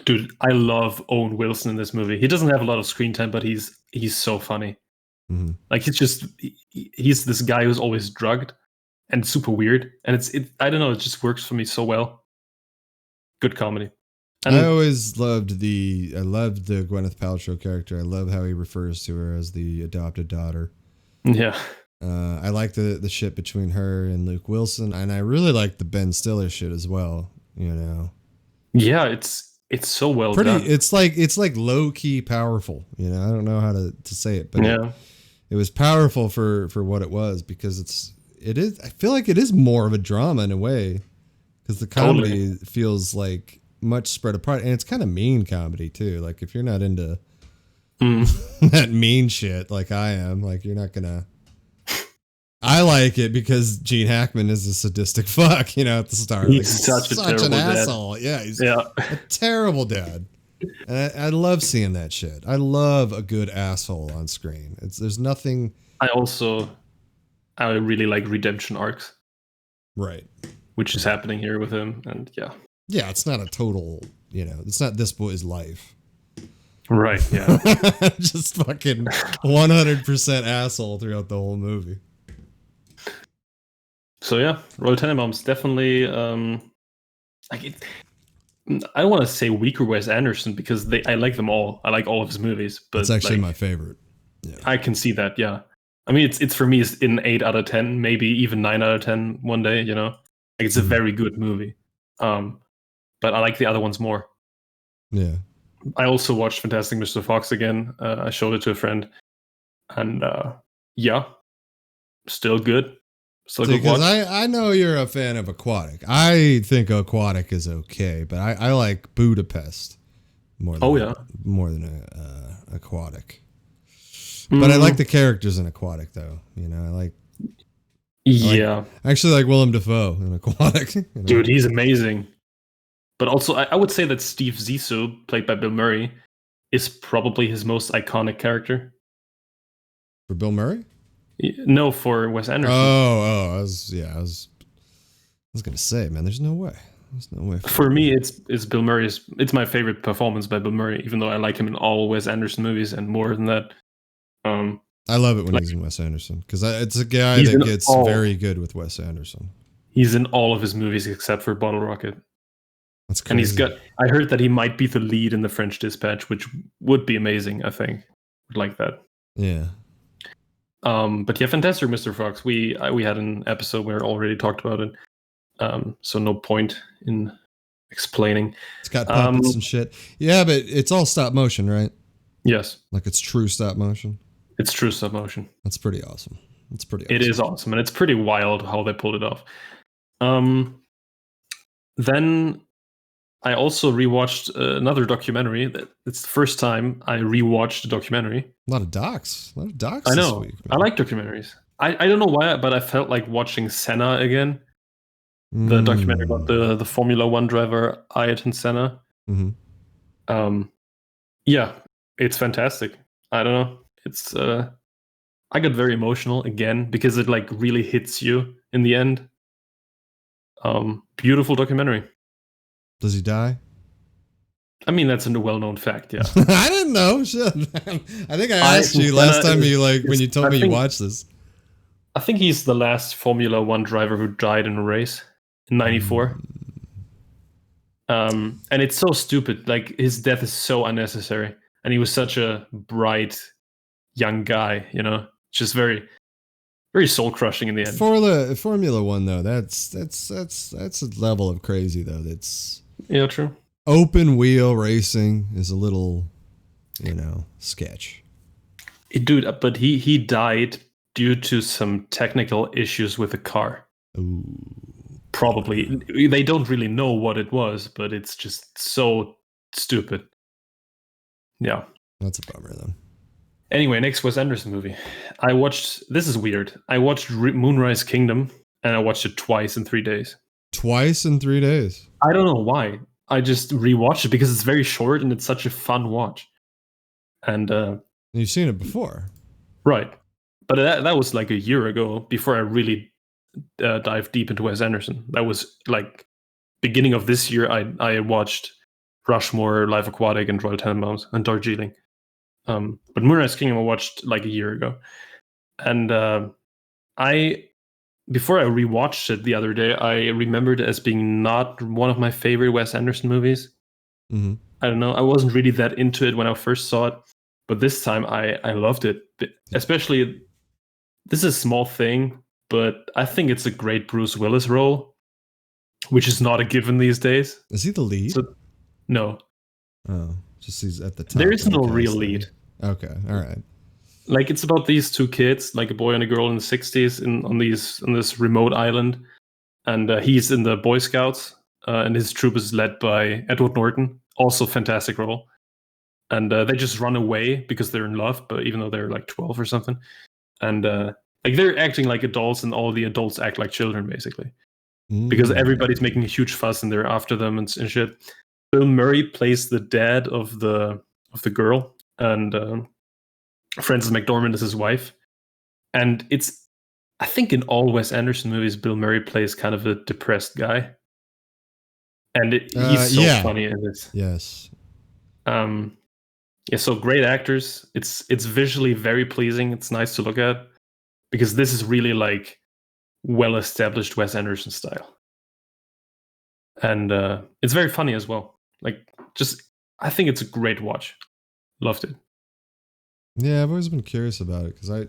Dude, I love Owen Wilson in this movie. He doesn't have a lot of screen time, but he's so funny. Like he's this guy who's always drugged and super weird, and I don't know, it just works for me so well. Good comedy. And I always loved the Gwyneth Paltrow character. I love how he refers to her as the adopted daughter. Yeah. I like the shit between her and Luke Wilson, and I really like the Ben Stiller shit as well. You know. Yeah, it's so well done. It's like low key powerful. You know, I don't know how to say it, but yeah, it was powerful for what it was, because it is. I feel like it is more of a drama in a way, because the comedy feels like much spread apart, and it's kind of mean comedy too. Like if you're not into that mean shit like I am, like you're not gonna. I like it because Gene Hackman is a sadistic fuck, you know, at the start. He's like, such an dad. asshole. Yeah, he's a terrible dad. And I love seeing that shit. I love a good asshole on screen. There's nothing. I really like redemption arcs. Right. Which is happening here with him, and yeah. Yeah, it's not a total, you know, it's not this boy's life. Right, yeah. Just fucking 100% asshole throughout the whole movie. So yeah, Royal Tenenbaums definitely I don't want to say weaker Wes Anderson, because I like them all. I like all of his movies, but it's actually my favorite. Yeah. I can see that, yeah. I mean, it's for me, it's an 8 out of 10, maybe even 9 out of 10 one day, you know. Like, it's a very good movie. But I like the other ones more. Yeah. I also watched Fantastic Mr. Fox again. I showed it to a friend, and yeah, still good. Still a good Because watch. I know you're a fan of Aquatic. I think Aquatic is okay, but I like Budapest more than Aquatic. But I like the characters in Aquatic, though. You know, Yeah, I actually like Willem Dafoe in Aquatic. You know? dude, he's amazing. But also, I would say that Steve Zissou, played by Bill Murray, is probably his most iconic character. For Bill Murray? No, for Wes Anderson. I was gonna say, man, there's no way. There's no way. For me, it's Bill Murray's. It's my favorite performance by Bill Murray, even though I like him in all Wes Anderson movies and more than that. I love it when he's in Wes Anderson because it's a guy that gets very good with Wes Anderson. He's in all of his movies except for Bottle Rocket. That's crazy. And he's got. I heard that he might be the lead in The French Dispatch, which would be amazing. I think, would like that. Yeah. But yeah, Fantastic Mr. Fox. We had an episode where we already talked about it. So no point in explaining. It's got puppets and shit. Yeah, but it's all stop motion, right? Yes. Like it's true stop motion. It's true stop motion. That's pretty awesome. It is awesome, and it's pretty wild how they pulled it off. Then I also rewatched another documentary. It's the first time I rewatched a documentary. A lot of docs. I know. This week, I like documentaries. I don't know why, but I felt like watching Senna again. The documentary about the Formula One driver Ayrton Senna. Mm-hmm. Yeah, it's fantastic. I don't know. It's I got very emotional again because it like really hits you in the end. Beautiful documentary. Does he die? I mean, that's a well-known fact. Yeah. I didn't know. Shit. I think I asked you last time when you told me you watched this. I think he's the last Formula One driver who died in a race in '94. And it's so stupid. Like, his death is so unnecessary, and he was such a bright young guy. You know, just very, very soul crushing in the end. For the Formula One, though, that's a level of crazy though. That's true. Open wheel racing is a little, sketch. Dude, but he died due to some technical issues with the car. Ooh. Probably. They don't really know what it was, but it's just so stupid. Yeah. That's a bummer, then. Anyway, next Wes Anderson movie. I watched, this is weird. I watched Moonrise Kingdom, and I watched it twice in 3 days. Twice in 3 days? I don't know why. I just rewatched it because it's very short and it's such a fun watch. And you've seen it before. Right. But that was like a year ago before I really dived deep into Wes Anderson. That was like beginning of this year. I watched Rushmore, Life Aquatic, and Royal Tenenbaums, and Darjeeling. But Moonrise Kingdom I watched like a year ago. And before I rewatched it the other day, I remembered it as being not one of my favorite Wes Anderson movies. Mm-hmm. I don't know. I wasn't really that into it when I first saw it. But this time I loved it. Especially, this is a small thing, but I think it's a great Bruce Willis role, which is not a given these days. Is he the lead? No. Oh, just he's at the top. There is no real lead. Okay, all right. Like, it's about these two kids, like a boy and a girl in the 60s on this remote island. And he's in the Boy Scouts, and his troop is led by Edward Norton, also fantastic role. And they just run away because they're in love, but even though they're like 12 or something. And like, they're acting like adults, and all the adults act like children, basically. Because everybody's making a huge fuss and they're after them and shit. Bill Murray plays the dad of the girl, and Frances McDormand is his wife. And I think in all Wes Anderson movies, Bill Murray plays kind of a depressed guy. And he's so funny in this. Yes. Yeah, so great actors. It's visually very pleasing. It's nice to look at because this is really like well-established Wes Anderson style. And it's very funny as well. Like, I think it's a great watch. Loved it. Yeah, I've always been curious about it because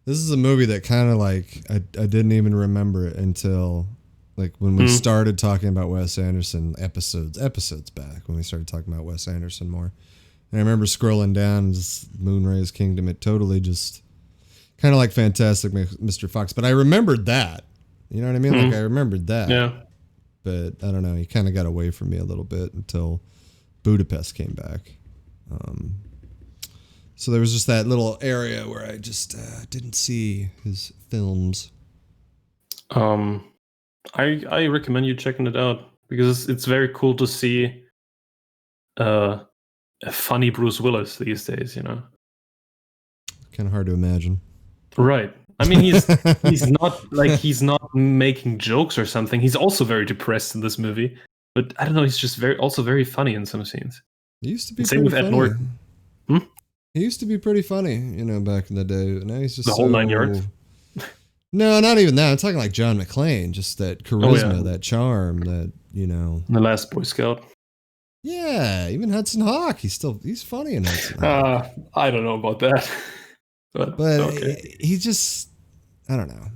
this is a movie that kind of like I didn't even remember it until Like when we started talking about Wes Anderson episodes back, when we started talking about Wes Anderson more. And I remember scrolling down just Moonrise Kingdom. It totally just kind of like Fantastic Mr. Fox. But I remembered that. You know what I mean? Like I remembered that. Yeah. But I don't know. He kind of got away from me a little bit until Budapest came back. So there was just that little area where I just didn't see his films. I recommend you checking it out because it's very cool to see a funny Bruce Willis these days, you know. Kind of hard to imagine. Right. I mean, he's not making jokes or something. He's also very depressed in this movie, but I don't know. He's just also very funny in some scenes. He used to be same with Ed Norton. He used to be pretty funny, you know, back in the day. Now he's just the whole 9 yards. No, not even that. I'm talking like John McClane, just that charisma, that charm, that, you know. The Last Boy Scout. Yeah, even Hudson Hawk. He's funny in Hudson Hawk. I don't know about that. But okay. He just, I don't know.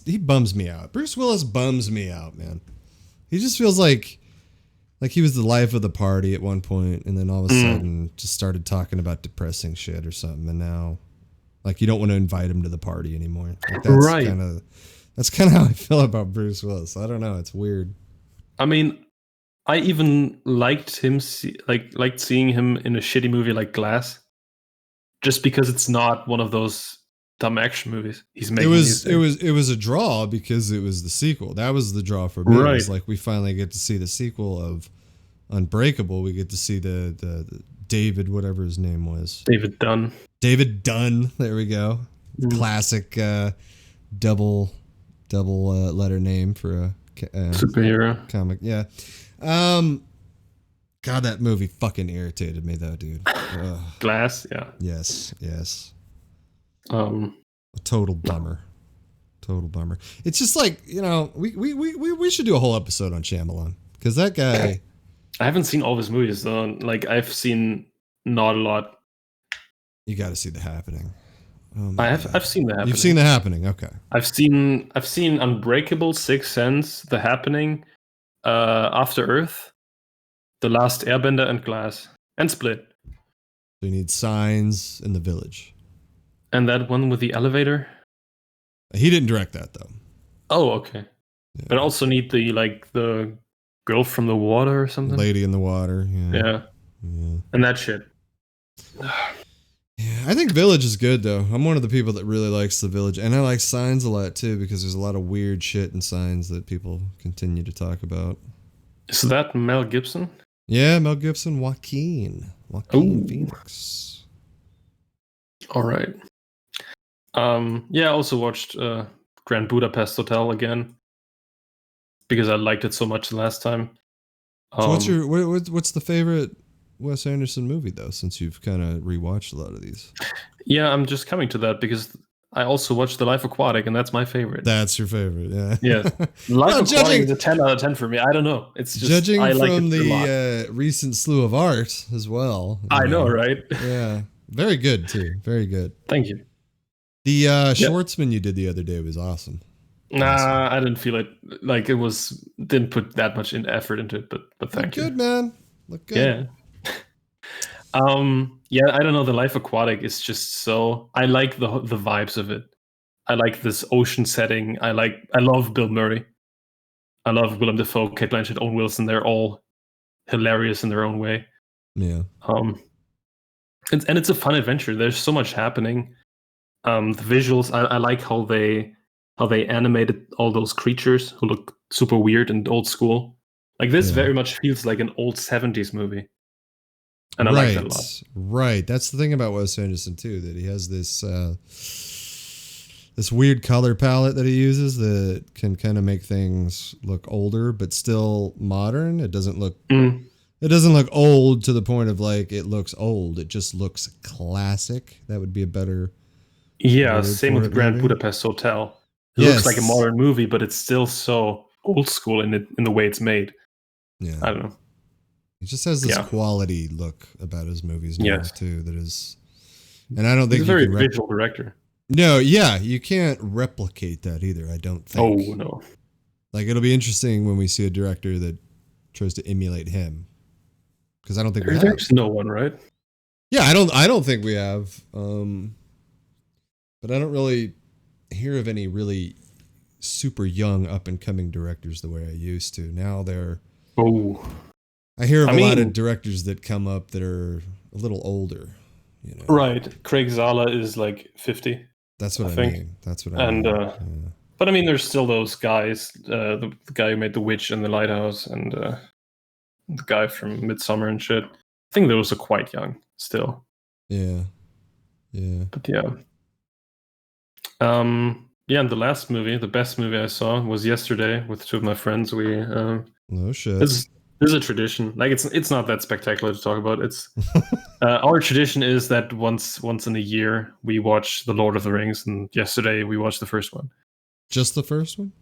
He bums me out. Bruce Willis bums me out, man. He just feels like he was the life of the party at one point, and then all of a sudden just started talking about depressing shit or something, and now, like, you don't want to invite him to the party anymore. Like, that's kind of how I feel about Bruce Willis. I don't know. It's weird. I mean, I even liked him, liked seeing him in a shitty movie like Glass, just because it's not one of those dumb action movies he's making. It was a draw because it was the sequel. That was the draw for me. Right. It was like we finally get to see the sequel of Unbreakable. We get to see the David, whatever his name was. David Dunn. There we go. Classic double letter name for a superhero comic. Yeah. God, that movie fucking irritated me though, dude. Glass, yeah. Yes. A total bummer. It's just like, you know, we should do a whole episode on Shyamalan because that guy. I haven't seen all of his movies though. Like I've seen not a lot. You got to see The Happening. Oh I've seen The Happening. You've seen The Happening, okay. I've seen Unbreakable, Sixth Sense, The Happening, After Earth, The Last Airbender, and Glass, and Split. So you need Signs in The Village. And that one with the elevator? He didn't direct that though. Oh, okay. Yeah. But I also need the Girl from the Water or something. Lady in the Water. Yeah. And that shit. Yeah, I think Village is good though. I'm one of the people that really likes The Village, and I like Signs a lot too because there's a lot of weird shit in Signs that people continue to talk about. Is that Mel Gibson? Yeah, Mel Gibson, Joaquin Phoenix. All right. Yeah, I also watched Grand Budapest Hotel again because I liked it so much the last time. So what's the favorite Wes Anderson movie though? Since you've kind of rewatched a lot of these. Yeah, I'm just coming to that because I also watched The Life Aquatic, and that's my favorite. That's your favorite, yeah. Yeah, Life Aquatic is a 10 out of 10 for me. I don't know. It's just judging I like from it the recent slew of art as well. I know, right? Yeah, very good too. Very good. Thank you. The Schwartzman you did the other day was awesome. Nah, I didn't feel it. Like didn't put that much effort into it, but thank you. Look good, man. Look good. Yeah. Yeah, I don't know. The Life Aquatic is just so. I like the vibes of it. I like this ocean setting. I love Bill Murray. I love Willem Dafoe, Cate Blanchett, Owen Wilson. They're all hilarious in their own way. Yeah. And it's a fun adventure. There's so much happening. The visuals. I like how they animated all those creatures who look super weird and old school. Like this very much feels like an old 70s movie. And I like that a lot. Right. That's the thing about Wes Anderson too, that he has this this weird color palette that he uses that can kind of make things look older but still modern. It doesn't look old to the point of like it looks old. It just looks classic. That would be a better same with Grand Budapest Hotel. It looks like a modern movie, but it's still so old school in the way it's made. Yeah. I don't know. He just has this quality look about his movies now too. That is, and I don't think he's a very visual director. No, yeah, you can't replicate that either. I don't think. Oh no. Like it'll be interesting when we see a director that tries to emulate him, because I don't think we have. There's no one, right? Yeah, I don't think we have. But I don't really hear of any really super young up and coming directors the way I used to. Now I hear of a lot of directors that come up that are a little older, you know. Right. Craig Zala is like 50. That's what I mean. That's what I mean. Yeah. But I mean, there's still those guys. The guy who made The Witch and The Lighthouse, and the guy from Midsummer and shit. I think those are quite young still. Yeah. Yeah. But yeah. Yeah, and the last movie, the best movie I saw was yesterday with two of my friends. We no shit. This is a tradition. Like it's not that spectacular to talk about. It's our tradition is that once in a year we watch The Lord of the Rings, and yesterday we watched the first one. Just the first one?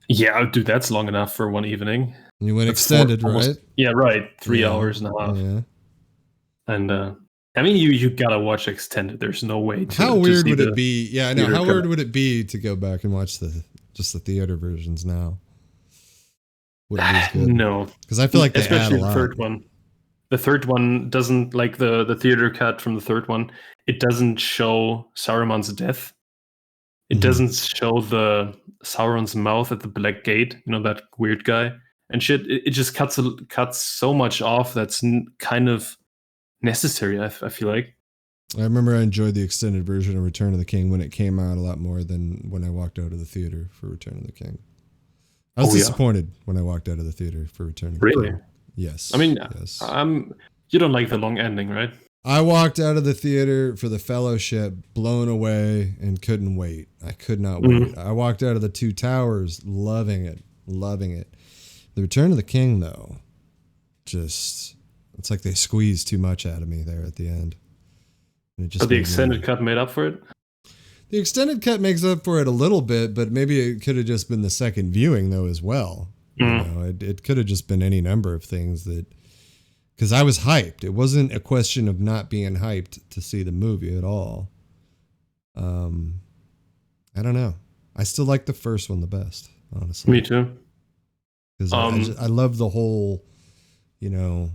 Yeah, dude, that's long enough for one evening. And you went extended, right? Yeah, right. 3 hours and a half. Yeah. And I mean, you gotta watch extended. There's no way to. How weird would it be? Yeah, I know. How weird would it be to go back and watch just the theater versions now? Wouldn't be as good. No, because I feel like especially the third one. The third one doesn't, like the theater cut from the third one. It doesn't show Saruman's death. It doesn't show the Sauron's mouth at the Black Gate. You know, that weird guy and shit. It just cuts so much off that's kind of necessary. I feel like. I remember I enjoyed the extended version of Return of the King when it came out a lot more than when I walked out of the theater for Return of the King. I was disappointed when I walked out of the theater for Return of the King. Really? Yes. I mean, yes. You don't like the long ending, right? I walked out of the theater for The Fellowship blown away and couldn't wait. I could not wait. I walked out of The Two Towers loving it. The Return of the King, though, just, it's like they squeezed too much out of me there at the end. And it just but the extended cut made up for it? The extended cut makes up for it a little bit, but maybe it could have just been the second viewing, though, as well. You know, it could have just been any number of things that... Because I was hyped. It wasn't a question of not being hyped to see the movie at all. I don't know. I still like the first one the best, honestly. Me too. Because I love the whole, you know,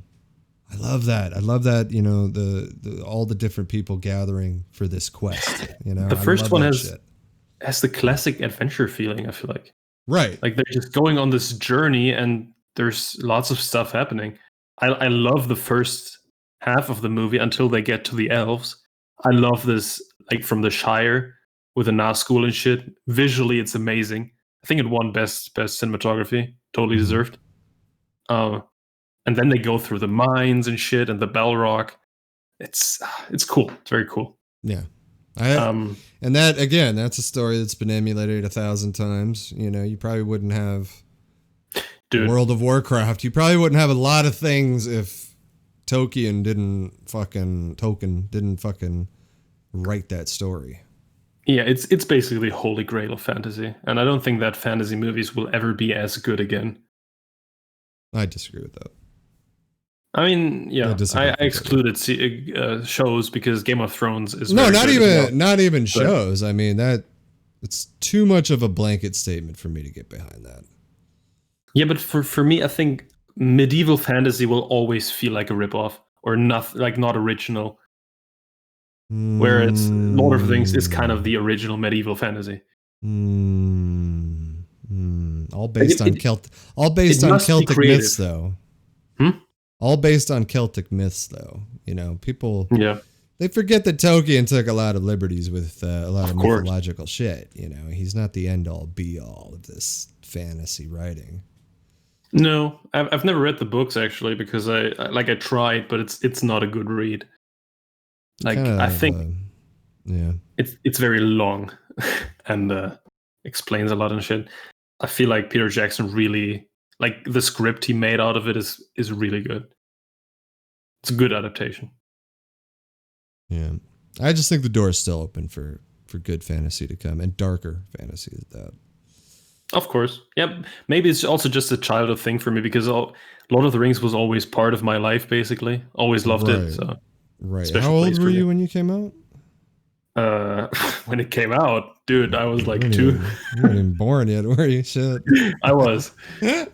I love that, you know, the all the different people gathering for this quest. You know, the first one has the classic adventure feeling, I feel like. Right. Like they're just going on this journey and there's lots of stuff happening. I love the first half of the movie until they get to the elves. I love this, like from the Shire with the Nazgul and shit. Visually, it's amazing. I think it won best cinematography. Totally deserved. And then they go through the mines and shit and the Balrog. It's cool. It's very cool. Yeah. And that, again, that's a story that's been emulated 1,000 times. You know, you probably wouldn't have... Dude. World of Warcraft. You probably wouldn't have a lot of things if Tolkien didn't fucking write that story. Yeah, it's basically the holy grail of fantasy, and I don't think that fantasy movies will ever be as good again. I disagree with that. I mean, yeah, I excluded shows because Game of Thrones is not even shows. I mean, that it's too much of a blanket statement for me to get behind that. Yeah, but for me, I think medieval fantasy will always feel like a ripoff or not original. Whereas Lord of the Rings is kind of the original medieval fantasy. All based on Celtic myths, though. All based on Celtic myths, though. You know, people. Yeah. They forget that Tolkien took a lot of liberties with a lot of mythological shit. You know, he's not the end all be all of this fantasy writing. No, I've never read the books actually because I tried, but it's not a good read. Like I think, it's very long and explains a lot and shit. I feel like Peter Jackson really, like, the script he made out of it is really good. It's a good adaptation. Yeah, I just think the door is still open for good fantasy to come and darker fantasy at that. Of course. Yeah, maybe it's also just a childhood thing for me because Lord of the Rings was always part of my life, basically. Always loved it. So. Right. How old were you when you came out? when it came out, dude, I was like You 2. weren't even born yet, were you? Shit. I was, It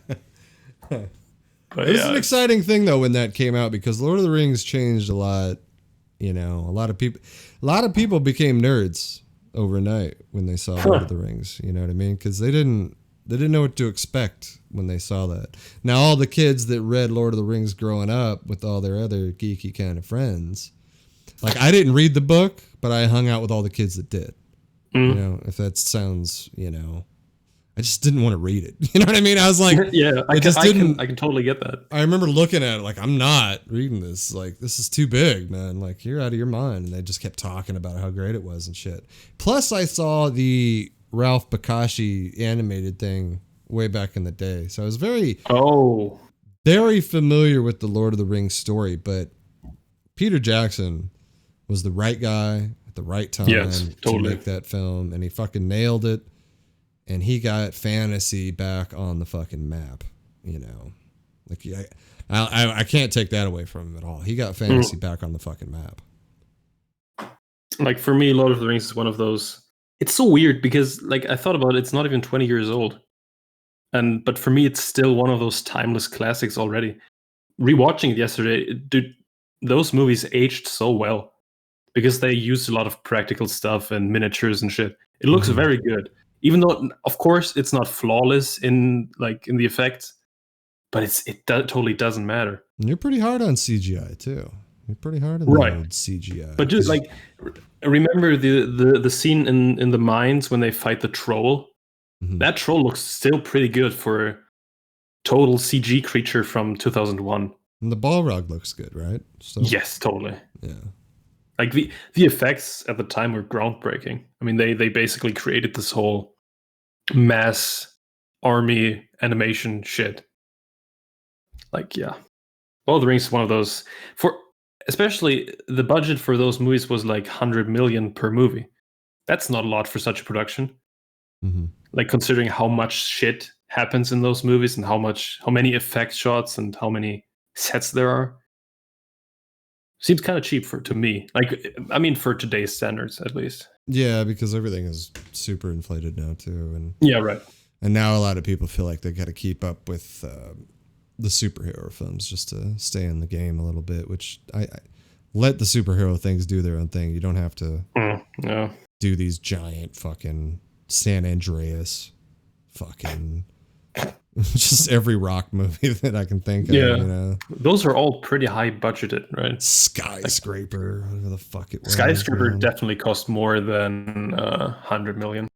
but was yeah, an exciting thing though when that came out because Lord of the Rings changed a lot. You know, a lot of people became nerds overnight when they saw Lord of the Rings. You know what I mean? Because they didn't know what to expect when they saw that. Now all the kids that read Lord of the Rings growing up with all their other geeky kind of friends, like I didn't read the book, but I hung out with all the kids that did. You know, if that sounds, you know, I just didn't want to read it. You know what I mean? I was like, yeah, it just didn't. I can totally get that. I remember looking at it like, I'm not reading this. Like, this is too big, man. Like, you're out of your mind. And they just kept talking about how great it was and shit. Plus, I saw the Ralph Bakshi animated thing way back in the day. So I was very familiar with the Lord of the Rings story. But Peter Jackson was the right guy at the right time to make that film. And he fucking nailed it. And he got fantasy back on the fucking map, you know. Like I can't take that away from him at all. He got fantasy back on the fucking map. Like for me, Lord of the Rings is one of those. It's so weird because like I thought about it, it's not even 20 years old. But for me it's still one of those timeless classics already. Rewatching it yesterday, dude, those movies aged so well because they used a lot of practical stuff and miniatures and shit. It looks very good. Even though, of course, it's not flawless in the effects, but it totally doesn't matter. And you're pretty hard on CGI too. You're pretty hard on the old CGI. But just like, remember the scene in the mines when they fight the troll? That troll looks still pretty good for a total CG creature from 2001. And the Balrog looks good, right? So, yes, totally. Yeah. Like the effects at the time were groundbreaking. I mean, they basically created this whole mass army animation shit. Like, yeah, Lord of the Rings is one of those. For especially the budget for those movies was like 100 million per movie. That's not a lot for such a production. Like considering how much shit happens in those movies and how many effect shots and how many sets there are. Seems kind of cheap to me. Like, I mean, for today's standards, at least. Yeah, because everything is super inflated now too, and yeah, right. And now a lot of people feel like they got to keep up with the superhero films just to stay in the game a little bit. Which I let the superhero things do their own thing. You don't have to do these giant fucking San Andreas fucking. Just every rock movie that I can think of. You know? Those are all pretty high budgeted, right? Skyscraper, whatever the fuck it was. Skyscraper definitely cost more than 100 million.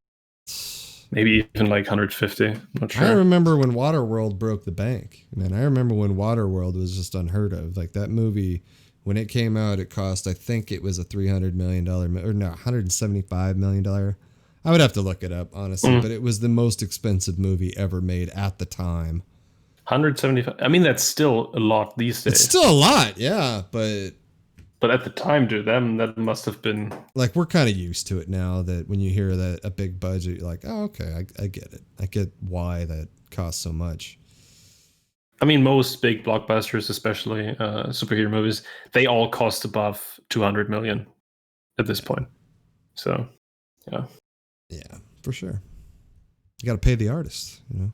Maybe even like 150. I'm not sure. I remember when Waterworld broke the bank. Man, I remember when Waterworld was just unheard of. Like that movie, when it came out, it cost, I think it was a $300 million, or no, $175 million. I would have to look it up, honestly, but it was the most expensive movie ever made at the time. 175. I mean, that's still a lot these days. It's still a lot, yeah, but at the time, dude, that must have been like we're kind of used to it now. That when you hear that a big budget, you're like, oh, okay, I get it. I get why that costs so much. I mean, most big blockbusters, especially superhero movies, they all cost above 200 million at this point. So, yeah. Yeah, for sure. You got to pay the artist, you know?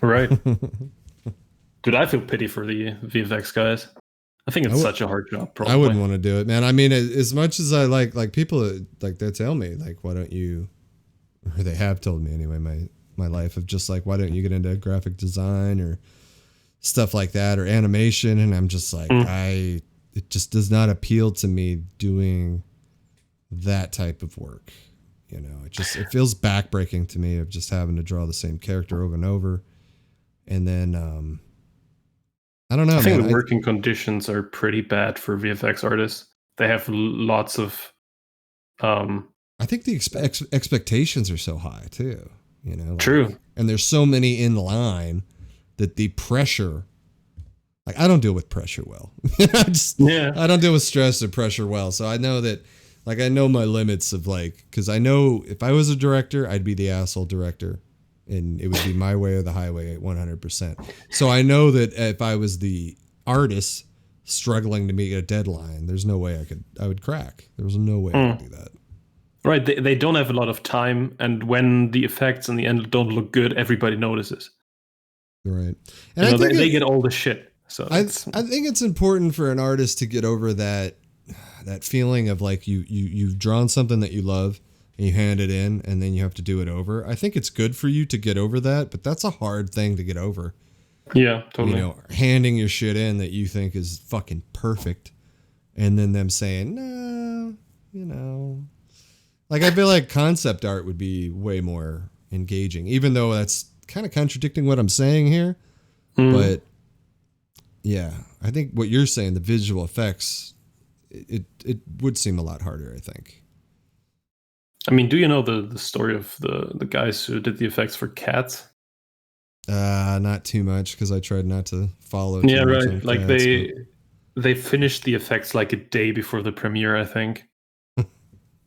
Right. Dude, I feel pity for the VFX guys. I think it's such a hard job. Probably. I wouldn't want to do it, man. I mean, as much as I like people, like they tell me, like, why don't you, or they have told me anyway, my life of just like, why don't you get into graphic design or stuff like that or animation? And I'm just like, it just does not appeal to me doing that type of work. You know, it feels backbreaking to me of just having to draw the same character over and over. And then, I don't know. I think the working conditions are pretty bad for VFX artists. They have lots of. I think the expectations are so high too. You know, true. And there's so many in line that the pressure. Like I don't deal with pressure well. I don't deal with stress or pressure well. So I know that. Like, I know my limits of, like, because I know if I was a director, I'd be the asshole director. And it would be my way or the highway at 100%. So I know that if I was the artist struggling to meet a deadline, there's no way I would crack. There was no way I could do that. Right, they don't have a lot of time, and when the effects in the end don't look good, everybody notices. Right. And You I know, think they get all the shit. So I it's think it's important for an artist to get over that feeling of like you've drawn something that you love and you hand it in and then you have to do it over. I think it's good for you to get over that, but that's a hard thing to get over. yeah, totally. You know, handing your shit in that you think is fucking perfect and then them saying, "No, you know." Like I feel like concept art would be way more engaging, even though that's kind of contradicting what I'm saying here. Mm. But yeah, I think what you're saying, the visual effects, it would seem a lot harder, I think. I mean, do you know the story of the guys who did the effects for Cats? Not too much because I tried not to follow too Yeah, much right. on Like Cats. they finished the effects like a day before the premiere, I think,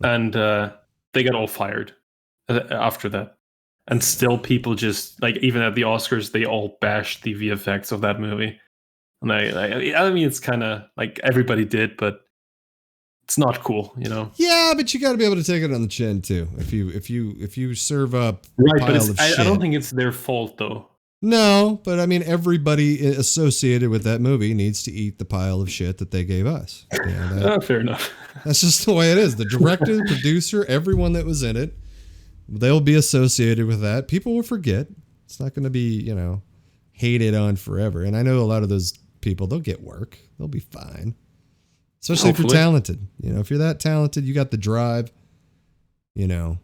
and they got all fired after that. And still, people just like even at the Oscars, they all bashed the VFX of that movie. And I mean, it's kind of like everybody did, but it's not cool, you know. Yeah, but you got to be able to take it on the chin too. If you serve up Right, a but pile of shit. I don't think it's their fault though. No, but I mean, everybody associated with that movie needs to eat the pile of shit that they gave us. You know, Fair enough. that's just the way it is. The director, the producer, everyone that was in it, they'll be associated with that. People will forget. It's not going to be, you know, hated on forever. And I know a lot of those people, they'll get work. They'll be fine. Especially if you're talented. You know, if you're that talented, you got the drive, you know.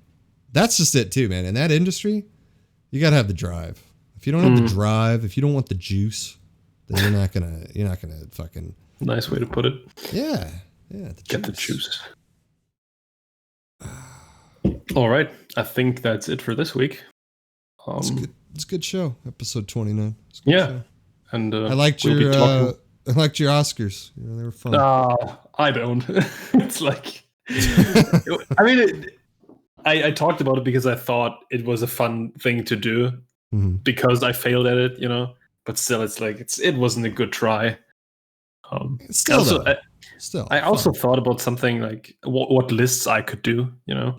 That's just it too, man. In that industry, you got to have the drive. If you don't have the drive, if you don't want the juice, then you're not gonna fucking. Nice way to put it. Yeah. Get the juice. All right, I think that's it for this week. It's good. It's a good show. Episode 29. Yeah, show. And I liked your Oscars. You know, they were fun. I don't. It's like, I mean, I talked about it because I thought it was a fun thing to do because I failed at it, you know. But still, it's like it wasn't a good try. Still, I also thought about something like what lists I could do, you know.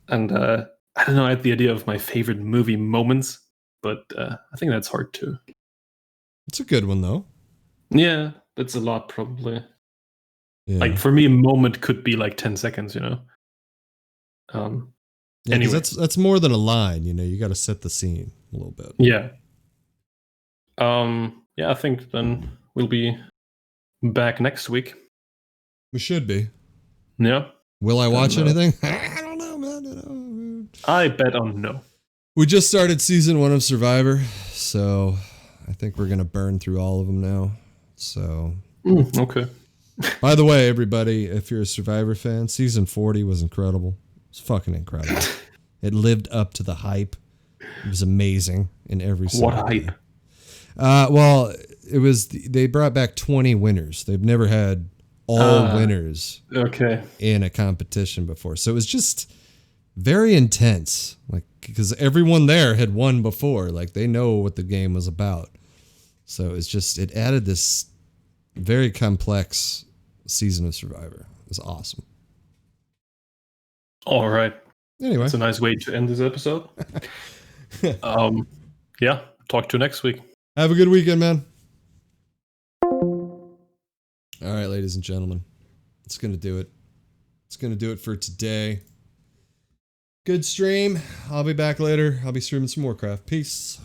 And I don't know, I had the idea of my favorite movie moments, but I think that's hard too. It's a good one though. Yeah, that's a lot probably. Yeah. Like for me, a moment could be like 10 seconds, you know. Yeah, anyway, that's more than a line. You know, you got to set the scene a little bit. Yeah. Yeah, I think then we'll be back next week. We should be. Yeah. Will I watch anything? I don't know, man. I bet on no. We just started season 1 of Survivor, so I think we're gonna burn through all of them now. So okay. By the way, everybody, if you're a Survivor fan, season 40 was incredible. It's fucking incredible. It lived up to the hype. It was amazing in every single What hype? Well, it was they brought back 20 winners. They've never had all winners in a competition before. So it was just very intense. Like because everyone there had won before. Like they know what the game was about. So it's just it added this very complex season of Survivor. It was awesome. All right. Anyway, it's a nice way to end this episode. Yeah. Talk to you next week. Have a good weekend, man. All right, ladies and gentlemen. It's going to do it. It's going to do it for today. Good stream. I'll be back later. I'll be streaming some more craft. Peace.